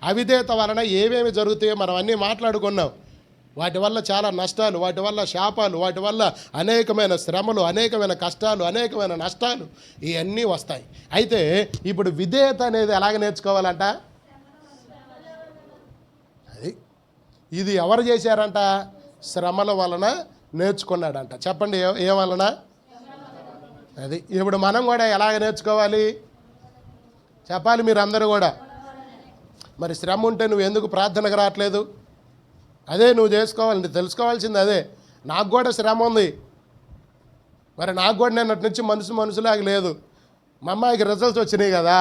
అవిధేయత వలన ఏమేమి జరుగుతాయో మనం అన్నీ మాట్లాడుకున్నాం. వాటి వల్ల చాలా నష్టాలు, వాటి వల్ల శాపాలు, వాటి వల్ల అనేకమైన శ్రమలు, అనేకమైన కష్టాలు, అనేకమైన నష్టాలు ఇవన్నీ వస్తాయి. అయితే ఇప్పుడు విధేయత అనేది ఎలాగ నేర్చుకోవాలంట? అది ఇది ఎవరు చేశారంట? శ్రమల వలన నేర్చుకున్నాడంట. చెప్పండి, ఏ వలన? అది ఇప్పుడు మనం కూడా ఎలాగ నేర్చుకోవాలి చెప్పాలి మీరు అందరూ కూడా. మరి శ్రమ ఉంటే నువ్వు ఎందుకు ప్రార్థనకు రావట్లేదు? అదే నువ్వు చేసుకోవాలి, తెలుసుకోవాల్సింది అదే. నాకు కూడా శ్రమ ఉంది, మరి నాకు కూడా నేను అటు నుంచి మనుషులాగా లేదు. మా అమ్మాయికి రిజల్ట్స్ వచ్చినాయి కదా,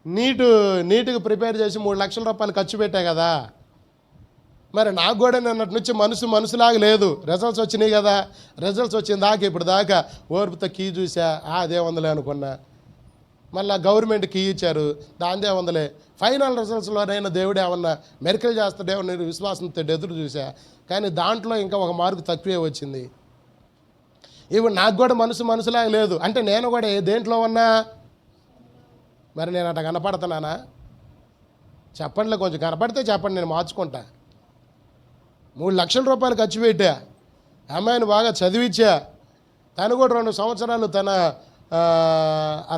నీట్గా ప్రిపేర్ చేసి 3 లక్షల రూపాయలు ఖర్చు పెట్టా కదా, మరి నాకు కూడా నేను అటు నుంచి మనుషులాగా లేదు. రిజల్ట్స్ వచ్చినాయి కదా, రిజల్ట్స్ వచ్చిన దాకా ఇప్పుడు దాకా ఓర్పుతో కీ చూసా, అదే వందలే అనుకున్నా. మళ్ళీ గవర్నమెంట్ కీ ఇచ్చారు, దాందే వందలే. ఫైనల్ రిజల్ట్స్లోనైనా దేవుడు ఏమన్నా మెరికల్ చేస్తాడేమో నేను విశ్వాసంతో ఎదురు చూసా, కానీ దాంట్లో ఇంకా 1 మార్కు తక్కువే వచ్చింది. ఇప్పుడు నాకు కూడా మనుషులాగా లేదు అంటే నేను కూడా దేంట్లో ఉన్నా? మరి నేను అట్లా కనపడుతున్నానా? చెప్పండిలే, కొంచెం కనపడితే చెప్పండి, నేను మార్చుకుంటా. 3 లక్షల రూపాయలు ఖర్చు పెట్టా, అమ్మాయిని బాగా చదివించా. తను కూడా 2 సంవత్సరాలు ఆ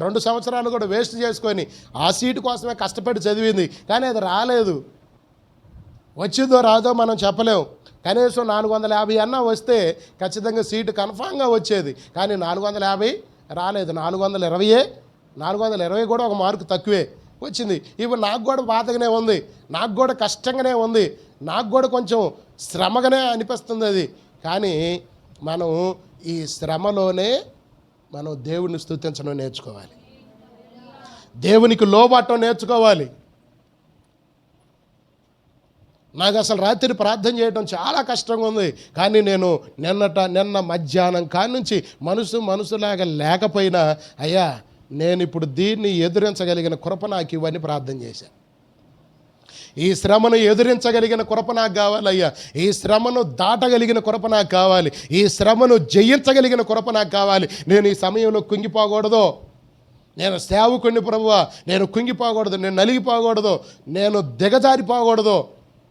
2 సంవత్సరాలు కూడా వేస్ట్ చేసుకొని ఆ సీటు కోసమే కష్టపడి చదివింది, కానీ అది రాలేదు. వచ్చిందో రాదో మనం చెప్పలేం. కనీసం 450 అన్నా వస్తే ఖచ్చితంగా సీటు కన్ఫామ్గా వచ్చేది, కానీ 450 రాలేదు. 420 కూడా 1 మార్కు తక్కువే వచ్చింది. ఇప్పుడు నాకు కూడా బాధగానే ఉంది, నాకు కూడా కష్టంగానే ఉంది, నాకు కూడా కొంచెం శ్రమగానే అనిపిస్తుంది అది. కానీ మనం ఈ శ్రమలోనే మనం దేవుని స్తుతించడం నేర్చుకోవాలి, దేవునికి లోబట్టం నేర్చుకోవాలి. నాకు అసలు రాత్రి ప్రార్థన చేయడం చాలా కష్టంగా ఉంది, కానీ నేను నిన్న మధ్యాహ్నం కానుంచి మనుషులాగా లేకపోయినా అయ్యా నేను ఇప్పుడు దీన్ని ఎదిరించగలిగిన కృప నాకు ఇవన్నీ ప్రార్థన చేశాను. ఈ శ్రమను ఎదిరించగలిగిన కృప నాకు కావాలయ్యా, ఈ శ్రమను దాటగలిగిన కృప నాకు కావాలి, ఈ శ్రమను జయించగలిగిన కృప నాకు కావాలి. నేను ఈ సమయంలో కుంగిపోకూడదు, నేను సేవకుని ప్రభువా, నేను కుంగిపోకూడదు, నేను నలిగిపోకూడదు, నేను దిగజారిపోకూడదు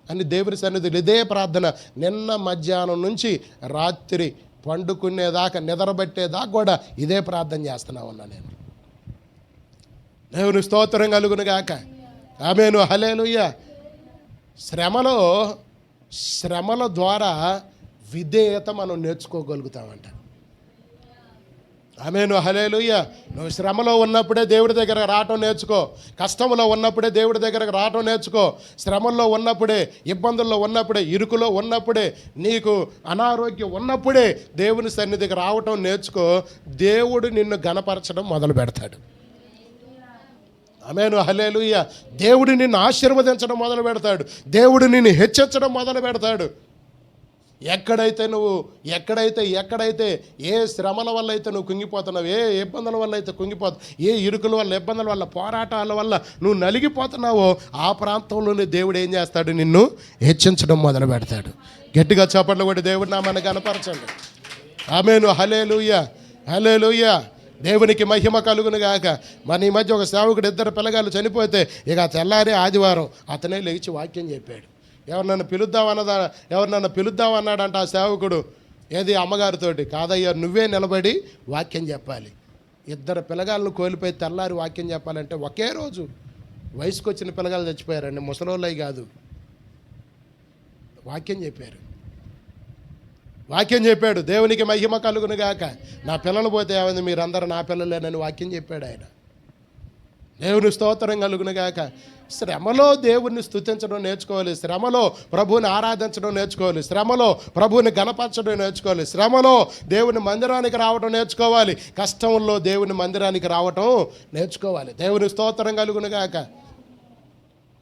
అని దేవుని సన్నిధిలో ఇదే ప్రార్థన నిన్న మధ్యాహ్నం నుంచి రాత్రి పండుకునేదాకా నిద్రబట్టేదాకా కూడా ఇదే ప్రార్థన చేస్తున్నా ఉన్నా నేను. దేవుని స్తోత్రం కలుగును గాక. ఆమేను, హల్లెలూయా. శ్రమల ద్వారా విధేయత మనం నేర్చుకోగలుగుతామంట. ఆమేను, హల్లెలూయా. నువ్వు శ్రమలో ఉన్నప్పుడే దేవుడి దగ్గర రావటం నేర్చుకో, కష్టంలో ఉన్నప్పుడే దేవుడి దగ్గరకు రావటం నేర్చుకో, శ్రమల్లో ఉన్నప్పుడే, ఇబ్బందుల్లో ఉన్నప్పుడే, ఇరుకులో ఉన్నప్పుడే, నీకు అనారోగ్యం ఉన్నప్పుడే దేవుని సన్నిధికి రావటం నేర్చుకో. దేవుడు నిన్ను ఘనపరచడం మొదలు పెడతాడు. ఆమేను, హల్లెలూయా. దేవుడు నిన్ను ఆశీర్వదించడం మొదలు పెడతాడు, దేవుడు నిన్ను హెచ్చించడం మొదలు పెడతాడు. ఎక్కడైతే ఏ శ్రమల వల్ల అయితే నువ్వు కుంగిపోతున్నావు, ఏ ఇబ్బందుల వల్ల అయితే కుంగిపోతావు, ఏ ఇరుకుల వల్ల, ఇబ్బందుల వల్ల, పోరాటాల వల్ల నువ్వు నలిగిపోతున్నావో ఆ ప్రాంతంలోనే దేవుడు ఏం చేస్తాడు? నిన్ను హెచ్చించడం మొదలు పెడతాడు. గట్టిగా చప్పట్లు కొట్టి దేవుడి నామాన్ని కనపరచండి. ఆమేను, హల్లెలూయా, హల్లెలూయా. దేవునికి మహిమ కలుగును గాక. మన ఈ మధ్య ఒక సేవకుడు 2 పిల్లగాళ్ళు చనిపోతే ఇక తెల్లారి ఆదివారం అతనే లేచి వాక్యం చెప్పాడు. ఎవరినన్నా పిలుద్దామన్నాడంట ఆ సేవకుడు. ఏది అమ్మగారితోటి? కాదయ్యా, నువ్వే నిలబడి వాక్యం చెప్పాలి. 2 పిల్లగాళ్ళను కోల్పోయి తెల్లారి వాక్యం చెప్పాలంటే ఒకే రోజు వయసుకు వచ్చిన పిల్లగాళ్ళు చచ్చిపోయారండి, ముసలోళ్ళవి కాదు. వాక్యం చెప్పాడు. దేవునికి మహిమ కలుగును గాక. నా పిల్లలు పోతే ఏమైంది, మీరందరూ నా పిల్లలేనని వాక్యం చెప్పాడు ఆయన. దేవుని స్తోత్రం కలుగును గాక. శ్రమలో దేవుణ్ణి స్తుతించడం నేర్చుకోవాలి, శ్రమలో ప్రభువుని ఆరాధించడం నేర్చుకోవాలి, శ్రమలో ప్రభువుని గణపరచడం నేర్చుకోవాలి, శ్రమలో దేవుని మందిరానికి రావడం నేర్చుకోవాలి, కష్టంలో దేవుని మందిరానికి రావటం నేర్చుకోవాలి. దేవుని స్తోత్రం కలుగును గాక.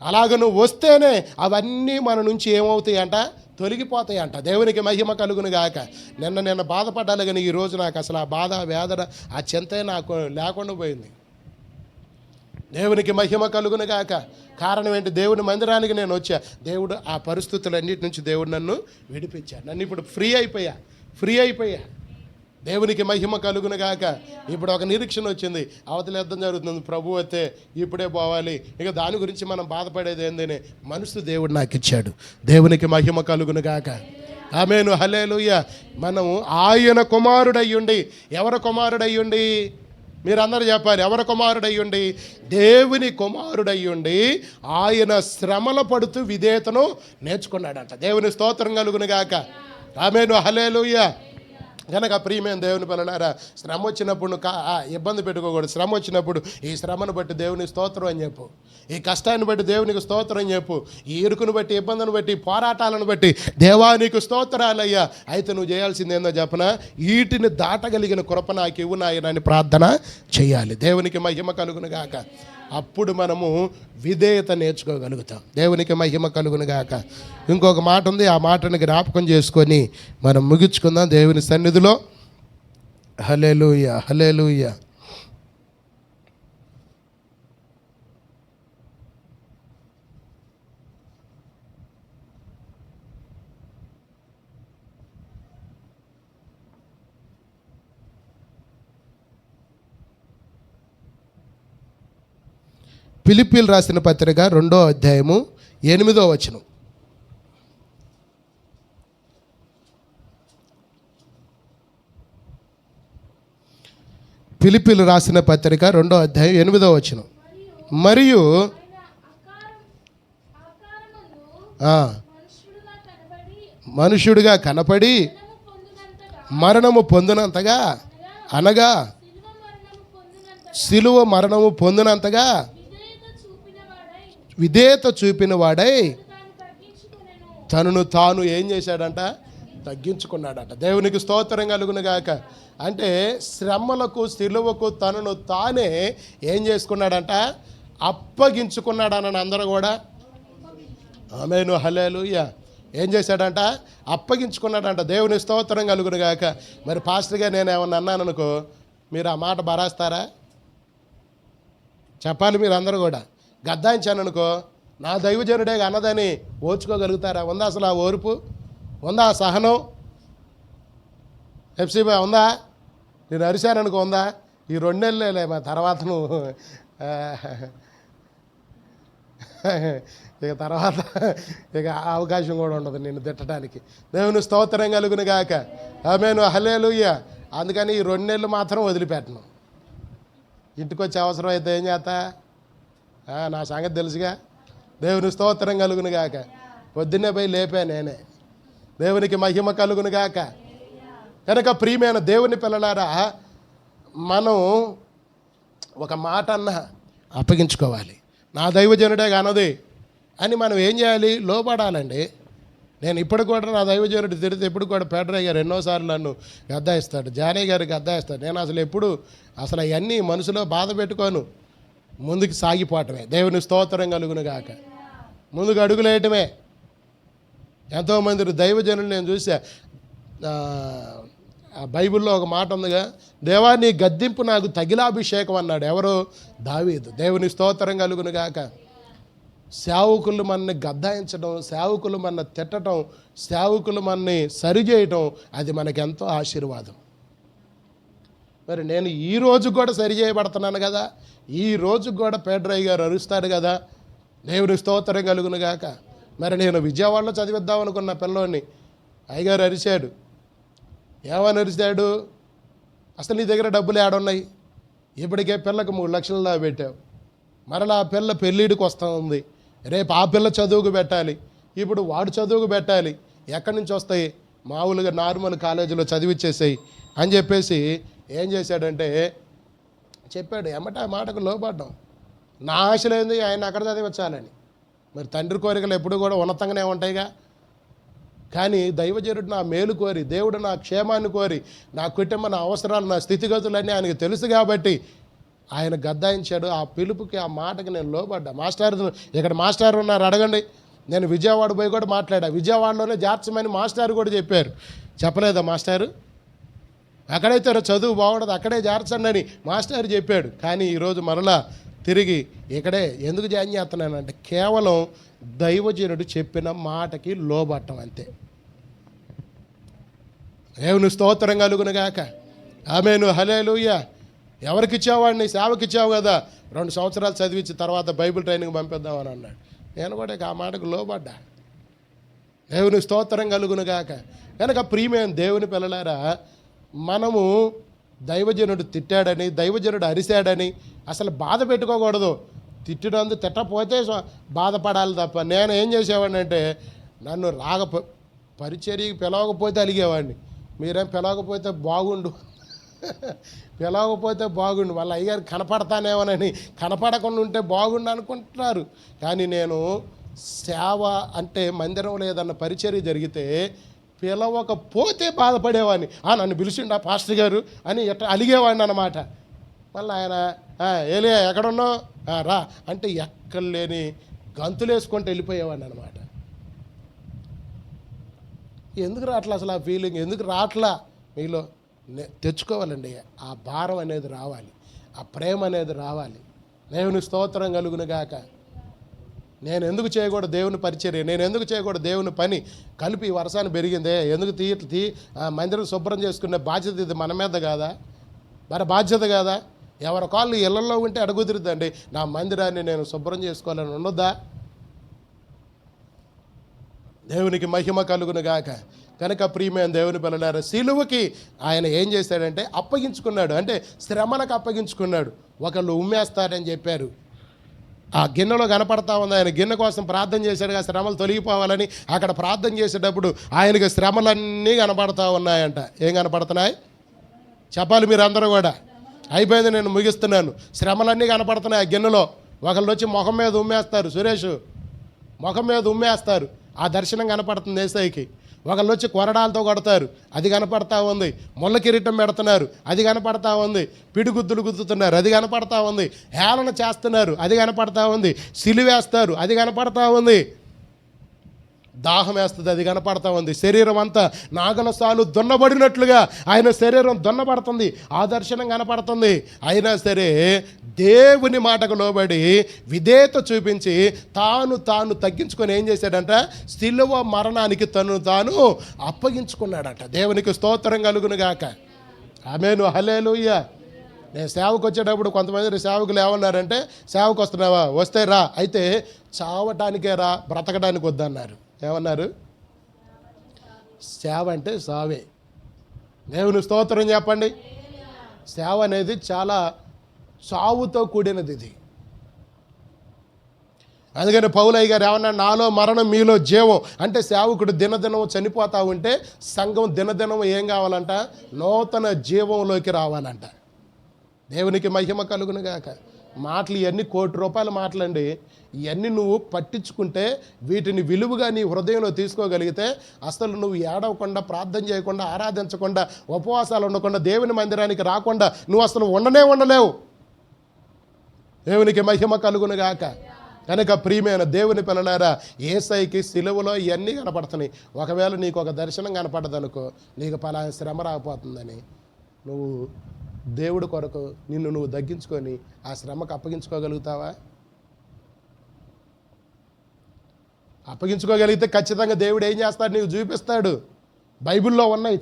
అలాగ నువ్వు వస్తేనే అవన్నీ మన నుంచి ఏమవుతాయి అంట? తొలగిపోతాయి అంట. దేవునికి మహిమ కలుగును గాక. నిన్న బాధపడ్డాలి, కానీ ఈరోజు నాకు అసలు ఆ బాధ, వేదన, ఆ చింతే నాకు లేకుండా పోయింది. దేవునికి మహిమ కలుగును గాక. కారణం ఏంటి? దేవుని మందిరానికి నేను వచ్చా. దేవుడు ఆ పరిస్థితులన్నిటి నుంచి దేవుడు నన్ను విడిపించాడు. నన్ను ఇప్పుడు ఫ్రీ అయిపోయా. దేవునికి మహిమ కలుగును గాక. ఇప్పుడు ఒక నిరీక్షణ వచ్చింది, అవతల యుద్ధం జరుగుతుంది, ప్రభు అయితే ఇప్పుడే పోవాలి, ఇక దాని గురించి మనం బాధపడేది ఏందని మనసు దేవుడు నాకు ఇచ్చాడు. దేవునికి మహిమ కలుగును గాక. ఆమేను, హల్లెలూయా. మనము ఆయన కుమారుడయ్యుండి, ఎవరి కుమారుడయ్యుండి? మీరందరూ చెప్పాలి, ఎవరి కుమారుడయ్యుండి? దేవుని కుమారుడయ్యుండి ఆయన శ్రమల పడుతూ విధేయతను నేర్చుకున్నాడంట. దేవుని స్తోత్రం కలుగును గాక. ఆమేను, హల్లెలూయా. కనుక ప్రియమైన దేవుని పిల్లలారా, శ్రమ వచ్చినప్పుడు ఇబ్బంది పెట్టుకోకూడదు. శ్రమ వచ్చినప్పుడు ఈ శ్రమను బట్టి దేవునికి స్తోత్రం అని చెప్పు, ఈ కష్టాన్ని బట్టి దేవునికి స్తోత్రం అని చెప్పు, ఈ ఇరుకును బట్టి, ఇబ్బందిని బట్టి, పోరాటాలను బట్టి దేవానికి స్తోత్రాలయ్యా. అయితే నువ్వు చేయాల్సింది ఏందో చెప్పనా? వీటిని దాటగలిగిన కృప నాకు ఇవ్వు నాయనా అని ప్రార్థన చేయాలి. దేవునికి మహిమ కలుగును గాక. అప్పుడు మనము విధేయత నేర్చుకోగలుగుతాం. దేవునికి మహిమ కలుగును గాక. ఇంకొక మాట ఉంది, ఆ మాటను జ్ఞాపకం చేసుకొని మనం ముగించుకుందాం దేవుని సన్నిధిలో. హల్లెలూయా, హల్లెలూయా. ఫిలిప్పీయులకు రాసిన పత్రిక 2వ అధ్యాయము 8వ వచనం. ఫిలిప్పీయులకు రాసిన పత్రిక 2వ అధ్యాయం 8వ వచనం. మరియు మనుష్యుడిగా కనపడి మరణము పొందినంతగా, అనగా సిలువ మరణము పొందినంతగా విధేయత చూపిన వాడై తనను తాను ఏం చేశాడంట? తగ్గించుకున్నాడట. దేవునికి స్తోత్రం కలుగును గాక. అంటే శ్రమలకు, సిలువకు తనను తానే ఏం చేసుకున్నాడంట? అప్పగించుకున్నాడని అందరూ కూడా ఆమేను, హల్లెలూయా. ఏం చేశాడంట? అప్పగించుకున్నాడంట. దేవుని స్తోత్రం కలుగును గాక. మరి పాస్టర్గా నేను ఏమన్నా అన్నాను అనుకో, మీరు ఆ మాట భరాస్తారా? చెప్పాలి మీరు అందరూ కూడా. గద్దాయించాను అనుకో, నా దైవజనుడే అన్నదని ఓర్చుకోగలుగుతారా? ఉందా అసలు ఆ ఓర్పు? ఉందా ఆ సహనం? ఎఫ్సీబా ఉందా? నేను అరిశాను అనుకో, ఉందా? ఈ 2 నెలలే మా తర్వాత నువ్వు ఇక తర్వాత ఇక అవకాశం కూడా ఉండదు నిన్ను తిట్టడానికి. దేవుని స్తోత్రం కలుగును గాక. ఆమేను, హల్లెలూయా. అందుకని ఈ 2 నెలలు మాత్రం వదిలిపెట్టను. ఇంటికి వచ్చే అవసరం అయితే ఏం చేస్తా? నా సంగతి తెలుసుగా. దేవుని స్తోత్రం కలుగును గాక. పొద్దున్నే పోయి లేపా నేనే. దేవునికి మహిమ కలుగును గాక. కనుక ప్రియమైన దేవుని పిల్లలారా, మనం ఒక మాట అన్న అప్పగించుకోవాలి. నా దైవజనుడే కానది అని మనం ఏం చేయాలి? లోపడాలండి. నేను ఇప్పుడు కూడా నా దైవజనుడు తిరిగితే ఎప్పుడు కూడా పేటరయ్య గారు ఎన్నోసార్లు నన్ను గద్దాయిస్తాడు, జానయ్య గారికి గద్దాయిస్తాడు. నేను అసలు ఎప్పుడు అసలు అవన్నీ మనసులో బాధ పెట్టుకోను. ముందుకు సాగిపోవటమే. దేవుని స్తోత్రం కలుగును గాక. ముందుకు అడుగులేయటమే. ఎంతోమంది దైవజనులు నేను చూసా. బైబిల్లో ఒక మాట ఉందిగా, దేవా నీ గద్దింపు నాకు తగిలాభిషేకం అన్నాడు. ఎవరు? దావీదు. దేవుని స్తోత్రం కలుగును గాక. సేవకులు మనని గద్దాయించడం, సేవకులు మన తిట్టడం, సేవకులు మనని సరిచేయటం, అది మనకెంతో ఆశీర్వాదం. మరి నేను ఈ రోజు కూడా సరి చేయబడుతున్నాను కదా, ఈ రోజు కూడా పేడ్రయ్య గారు అరుస్తాడు కదా. దేవుని స్తోత్రం కలుగును గాక. మరి నేను విజయవాడలో చదివిద్దాం అనుకున్న పిల్లోని అయ్యగారు అరిశాడు. ఏమని అరిశాడు? అసలు నీ దగ్గర డబ్బులు ఏడున్నాయి? ఇప్పటికే పిల్లకు 3 లక్షలు దా పెట్టావు. మరలా ఆ పిల్ల పెళ్ళిడికి వస్తూ ఉంది. రేపు ఆ పిల్ల చదువుకు పెట్టాలి, ఇప్పుడు వాడు చదువుకు పెట్టాలి. ఎక్కడి నుంచి వస్తాయి? మామూలుగా నార్మల్ కాలేజీలో చదివిచ్చేసాయి అని చెప్పేసి ఏం చేశాడంటే చెప్పాడు. ఎమ్మట ఆ మాటకు లోపడ్డాం. నా ఆశలేంది ఆయన అక్కడ చదివించాలని. మరి తండ్రి కోరికలు ఎప్పుడు కూడా ఉన్నతంగానే ఉంటాయిగా. కానీ దైవజనుడు నా మేలు కోరి, దేవుడు నా క్షేమాన్ని కోరి, నా కుటుంబ, నా అవసరాలు, నా స్థితిగతులన్నీ ఆయనకు తెలుసు కాబట్టి ఆయన గద్దాయించాడు. ఆ పిలుపుకి, ఆ మాటకి నేను లోపడ్డా. మాస్టర్, ఇక్కడ మాస్టర్ ఉన్నారు, అడగండి. నేను విజయవాడ పోయి కూడా మాట్లాడా. విజయవాడలోనే జార్చమని మాస్టర్ కూడా చెప్పారు. చెప్పలేదా మాస్టారు? అక్కడైతే చదువు బాగుండదు, అక్కడే జార్చండి అని మాస్టర్ చెప్పాడు. కానీ ఈరోజు మరలా తిరిగి ఇక్కడే ఎందుకు జాయిన్ చేస్తున్నానంటే కేవలం దైవజనుడు చెప్పిన మాటకి లోబట్టం అంతే. దేవుని స్తోత్రం కలుగునుగాక. ఆమేను, హల్లెలూయా. ఎవరికి ఇచ్చావాడిని? సేవకి ఇచ్చావు కదా, 2 సంవత్సరాలు చదివించి తర్వాత బైబిల్ ట్రైనింగ్ పంపిద్దామని అన్నాడు. నేను కూడా ఆ మాటకు లోబడ్డా. దేవుని స్తోత్రం కలుగునుగాక. కనుక ప్రియమైన దేవుని పిల్లలారా, మనము దైవజనుడు తిట్టాడని, దైవజనుడు అరిశాడని అసలు బాధ పెట్టుకోకూడదు. తిట్టినందు తిట్టపోతే బాధపడాలి తప్ప. నేను ఏం చేసేవాడిని అంటే, నన్ను పరిచర్యకి పిలవకపోతే అలిగేవాడిని. మీరేం పిలవకపోతే బాగుండు, పిలవకపోతే బాగుండు, వాళ్ళ అయ్యారు కనపడతానేమోనని. కనపడకుండా ఉంటే బాగుండు అనుకుంటున్నారు. కానీ నేను సేవ అంటే మందిరం లేదన్న పరిచర్య జరిగితే పిలవకపోతే బాధపడేవాడిని. నన్ను పిలిచిండా పాస్టర్ గారు అని ఎట్లా అలిగేవాడిని అన్నమాట. మళ్ళీ ఆయన ఏలియా ఎక్కడున్నావు, రా అంటే ఎక్కలేని గంతులు వేసుకుంటూ వెళ్ళిపోయేవాడిని అనమాట. ఎందుకు రావట్లా అసలు ఆ ఫీలింగ్? ఎందుకు రావట్లా మీలో? తెచ్చుకోవాలండి. ఆ భారం అనేది రావాలి, ఆ ప్రేమ అనేది రావాలి. దేవుని స్తోత్రం కలుగునుగాక. నేను ఎందుకు చేయకూడదు దేవుని పరిచర్య? నేను ఎందుకు చేయకూడదు దేవుని పని? కలిపి వర్షాన్ని పెరిగిందే ఎందుకు మందిరం శుభ్రం చేసుకునే బాధ్యత ఇది మన మీద కాదా? మరి బాధ్యత కాదా? ఎవరి కాళ్ళు ఇళ్లలో ఉంటే అడుగుదిరుద్దండి, నా మందిరాన్ని నేను శుభ్రం చేసుకోవాలని ఉండొద్దా? దేవునికి మహిమ కలుగునుగాక. కనుక ప్రియమైన దేవుని పిల్లలారా, సిలువకి ఆయన ఏం చేశాడంటే అప్పగించుకున్నాడు. అంటే శ్రమలకు అప్పగించుకున్నాడు. ఒకళ్ళు ఉమ్మేస్తారని చెప్పారు, ఆ గిన్నెలో కనపడతా ఉంది. ఆయన గిన్నె కోసం ప్రార్థన చేశాడుగా, శ్రమలు తొలగిపోవాలని. అక్కడ ప్రార్థన చేసేటప్పుడు ఆయనకి శ్రమలన్నీ కనపడతా ఉన్నాయంట. ఏం కనపడుతున్నాయి చెప్పాలి మీరు అందరూ కూడా. అయిపోయింది, నేను ముగిస్తున్నాను. శ్రమలన్నీ కనపడుతున్నాయి ఆ గిన్నెలో. ఒకళ్ళు వచ్చి ముఖం మీద ఉమ్మేస్తారు, సురేష్ ముఖం మీద ఉమ్మేస్తారు, ఆ దర్శనం కనపడుతుంది యేసయ్యకి. ఒకళ్ళు వచ్చి కొరడాలతో కొడతారు, అది కనపడతా ఉంది. ముళ్ళ కిరీటం పెడుతున్నారు, అది కనపడతా ఉంది. పిడిగుద్దులు గుద్దుతున్నారు, అది కనపడతా ఉంది. హేళన చేస్తున్నారు, అది కనపడతా ఉంది. సిలువేస్తారు, అది కనపడతా ఉంది. దాహం వేస్తుంది, అది కనపడతా ఉంది. శరీరం అంతా నాగలసాలు దున్నబడినట్లుగా ఆయన శరీరం దున్నబడుతుంది, ఆ దర్శనం కనపడుతుంది. అయినా సరే దేవుని మాటకు లోబడి విధేయత చూపించి తాను తగ్గించుకొని ఏం చేశాడంట? సిలువ మరణానికి తాను అప్పగించుకున్నాడట. దేవునికి స్తోత్రం కలుగునుగాక. ఆమేను, హల్లెలూయా. నేను సేవకు వచ్చేటప్పుడు కొంతమంది సేవకులు ఏమన్నారంటే, సేవకు వస్తున్నావా? వస్తే రా, అయితే చావటానికే రా, బ్రతకడానికి వద్దన్నారు. ఏమన్నారు? సేవ అంటే సావే. దేవుని స్తోత్రం చెప్పండి. సేవ అనేది చాలా సావుతో కూడినది ఇది. అందుకని పౌలయ్య గారు ఏమన్నా, నాలో మరణం మీలో జీవం. అంటే సేవకుడు దినదినం చనిపోతూ ఉంటే సంఘం దినదినం ఏం కావాలంట? నూతన జీవంలోకి రావాలంట. దేవునికి మహిమ కలుగునుగాక. మాటలు ఇవన్నీ ₹1,00,00,000 మాటలండి. ఇవన్నీ నువ్వు పట్టించుకుంటే, వీటిని విలువగా నీ హృదయంలో తీసుకోగలిగితే, అసలు నువ్వు ఏడవకుండా, ప్రార్థన చేయకుండా, ఆరాధించకుండా, ఉపవాసాలు ఉండకుండా, దేవుని మందిరానికి రాకుండా నువ్వు అసలు ఉండలేవు. దేవునికి మహిమ కలుగునుగాక. కనుక ప్రియమైన దేవుని పిల్లలారా, యేసయ్యకి సిలువలో ఇవన్నీ కనపడుతున్నాయి. ఒకవేళ నీకు ఒక దర్శనం కనపడదనుకో, నీకు పలానా శ్రమ రాకపోతుందని, నువ్వు దేవుడి కొరకు నిన్ను నువ్వు తగ్గించుకొని ఆ శ్రమకు అప్పగించుకోగలుగుతావా? అప్పగించుకోగలిగితే ఖచ్చితంగా దేవుడు ఏం చేస్తాడు? నీకు చూపిస్తాడు. బైబిల్లో ఉన్నాయి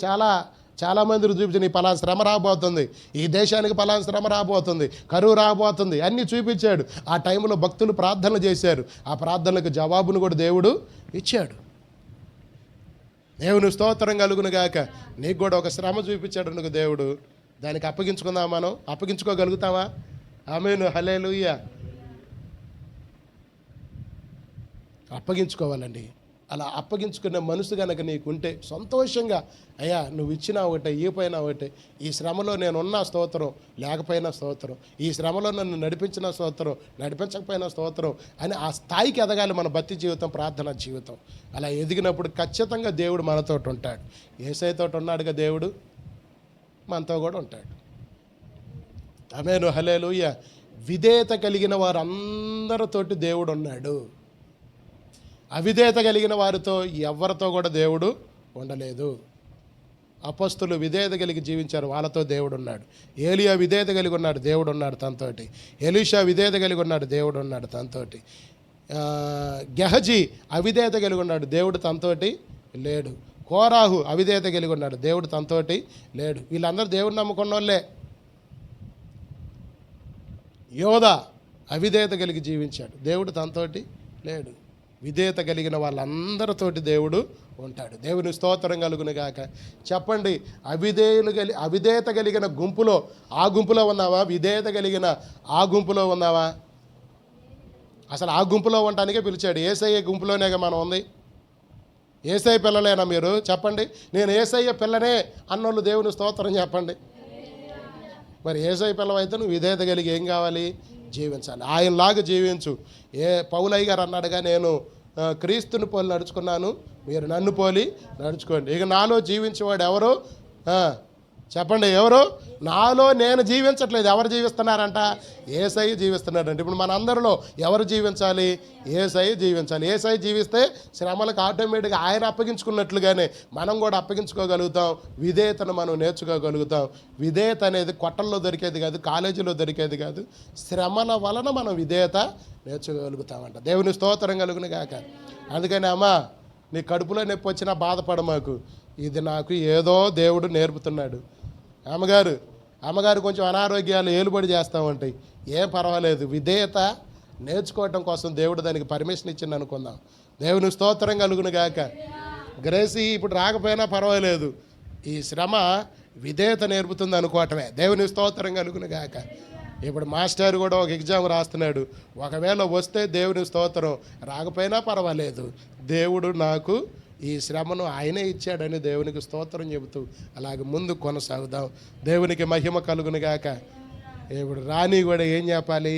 చాలామంది చూపించి, నీ పలానా శ్రమ రాబోతుంది, ఈ దేశానికి పలానా శ్రమ రాబోతుంది, కరువు రాబోతుంది, అన్నీ చూపించాడు. ఆ టైంలో భక్తులు ప్రార్థనలు చేశారు, ఆ ప్రార్థనలకు జవాబును కూడా దేవుడు ఇచ్చాడు. దేవుని స్తోత్రం కలుగునుగాక. నీకు కూడా ఒక శ్రమ చూపించాడు నీకు దేవుడు, దానికి అప్పగించుకుందాం. మనం అప్పగించుకోగలుగుతావా? ఆమేను, హల్లెలూయా. అప్పగించుకోవాలండి. అలా అప్పగించుకునే మనసు కనుక నీకుంటే సంతోషంగా, అయ్యా నువ్వు ఇచ్చినా ఒకటే, ఇవ్వపోయినా ఒకటే, ఈ శ్రమలో నేనున్నా స్తోత్రం, లేకపోయినా స్తోత్రం, ఈ శ్రమలో నన్ను నడిపించిన స్తోత్రం, నడిపించకపోయినా స్తోత్రం అని ఆ స్థాయికి ఎదగాలి మన భక్తి జీవితం, ప్రార్థన జీవితం. అలా ఎదిగినప్పుడు ఖచ్చితంగా దేవుడు మనతో ఉంటాడు. యేసయ్యతో ఉన్నాడుగా దేవుడు, మనతో కూడా ఉంటాడు. ఆమేను, హల్లెలూయా. విధేయత కలిగిన వారందరితోటి దేవుడు ఉన్నాడు. అవిధేయత కలిగిన వారితో ఎవరితో కూడా దేవుడు ఉండలేదు. అపొస్తలులు విధేయత కలిగి జీవించారు, వాళ్ళతో దేవుడు ఉన్నాడు. ఏలియా విధేయత కలిగి ఉన్నాడు, దేవుడు ఉన్నాడు తనతోటి. ఎలీషా విధేయత కలిగి ఉన్నాడు, దేవుడు ఉన్నాడు తనతోటి. గెహజీ అవిధేయత కలిగి ఉన్నాడు, దేవుడు తనతోటి లేడు. కోరాహు అవిధేయత కలిగి ఉన్నాడు, దేవుడు తనతోటి లేడు. వీళ్ళందరూ దేవుడు నమ్ముకున్న వాళ్ళే. యోధా అవిధేయత కలిగి జీవించాడు, దేవుడు తనతోటి లేడు. విధేయత కలిగిన వాళ్ళందరితోటి దేవుడు ఉంటాడు. దేవుని స్తోత్రం కలుగును గాక. చెప్పండి, అవిధేయత కలిగిన గుంపులో ఆ గుంపులో ఉన్నావా? విధేయత కలిగిన ఆ గుంపులో ఉన్నావా? అసలు ఆ గుంపులో ఉండటానికే పిలిచాడు. యేసయ్య గుంపులోనేగా మనం ఉంది. యేసయ్య పిల్లలేనా మీరు? చెప్పండి. నేను యేసయ్య పిల్లనే అన్నోళ్ళు దేవుని స్తోత్రం చెప్పండి. మరి యేసయ్య పిల్లవైతే నువ్వు విధేయత కలిగి ఏం కావాలి? జీవించాలి. ఆయనలాగా జీవించు. పౌలయ్య గారు అన్నాడుగా, నేను క్రీస్తుని పోలి నడుచుకున్నాను, మీరు నన్ను పోలి నడుచుకోండి. ఇక నాలో జీవించేవాడు ఎవరు? చెప్పండి, ఎవరు? నాలో నేను జీవించట్లేదు. ఎవరు జీవిస్తున్నారంట? యేసయ్య జీవిస్తున్నాడంట. ఇప్పుడు మన అందరిలో ఎవరు జీవించాలి? యేసయ్య జీవించాలి. యేసయ్య జీవిస్తే శ్రమలకు ఆటోమేటిక్గా ఆయన అప్పగించుకున్నట్లుగానే మనం కూడా అప్పగించుకోగలుగుతాం. విధేయతను మనం నేర్చుకోగలుగుతాం. విధేయత అనేది కొట్టల్లో దొరికేది కాదు, కాలేజీలో దొరికేది కాదు. శ్రమల వలన మనం విధేయత నేర్చుకోగలుగుతామంట. దేవుని స్తోత్రం కలుగును గాక. అందుకని అమ్మా, నీ కడుపులో నొప్పి వచ్చినా బాధపడ మాకు. ఇది నాకు ఏదో దేవుడు నేర్పుతున్నాడు. అమ్మగారు కొంచెం అనారోగ్యాలు ఏలుబడి చేస్తూ ఉంటాయి, ఏం పర్వాలేదు. విధేయత నేర్చుకోవటం కోసం దేవుడు దానికి పర్మిషన్ ఇచ్చింది అనుకుందాం. దేవుని స్తోత్రం కలుగును గాక. గ్రేసీ ఇప్పుడు రాకపోయినా పర్వాలేదు, ఈ శ్రమ విధేయత నేర్పుతుంది అనుకోవటమే. దేవుని స్తోత్రం కలుగును గాక. ఇప్పుడు మాస్టర్ కూడా ఒక ఎగ్జామ్ రాస్తున్నాడు. ఒకవేళ వస్తే దేవుని స్తోత్రం, రాకపోయినా పర్వాలేదు, దేవుడు నాకు ఈ శ్రమను ఆయనే ఇచ్చాడని దేవునికి స్తోత్రం చెబుతూ అలాగే ముందు కొనసాగుదాం. దేవునికి మహిమ కలుగును గాక. ఇప్పుడు రాణి కూడా ఏం చెప్పాలి?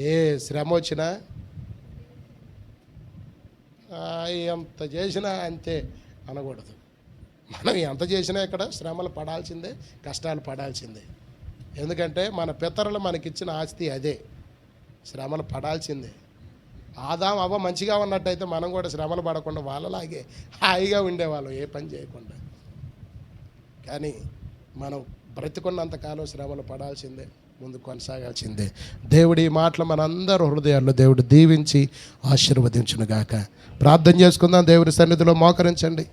ఏ శ్రమ వచ్చినా ఎంత చేసినా అంతే అనకూడదు. మనం ఎంత చేసినా ఇక్కడ శ్రమలు పడాల్సిందే, కష్టాలు పడాల్సిందే. ఎందుకంటే మన పితరులు మనకిచ్చిన ఆస్తి అదే, శ్రమలు పడాల్సిందే. ఆదాం అవ్వ మంచిగా ఉన్నట్టయితే మనం కూడా శ్రమలు పడకుండా వాళ్ళలాగే హాయిగా ఉండేవాళ్ళం, ఏ పని చేయకుండా. కానీ మనం బ్రతికున్నంతకాలం శ్రమలు పడాల్సిందే, ముందు కొనసాగాల్సిందే. దేవుడి మాటలు మనందరూ హృదయాల్లో దేవుడు దీవించి ఆశీర్వదించునుగాక. ప్రార్థన చేసుకుందాం. దేవుని సన్నిధిలో మోకరించండి.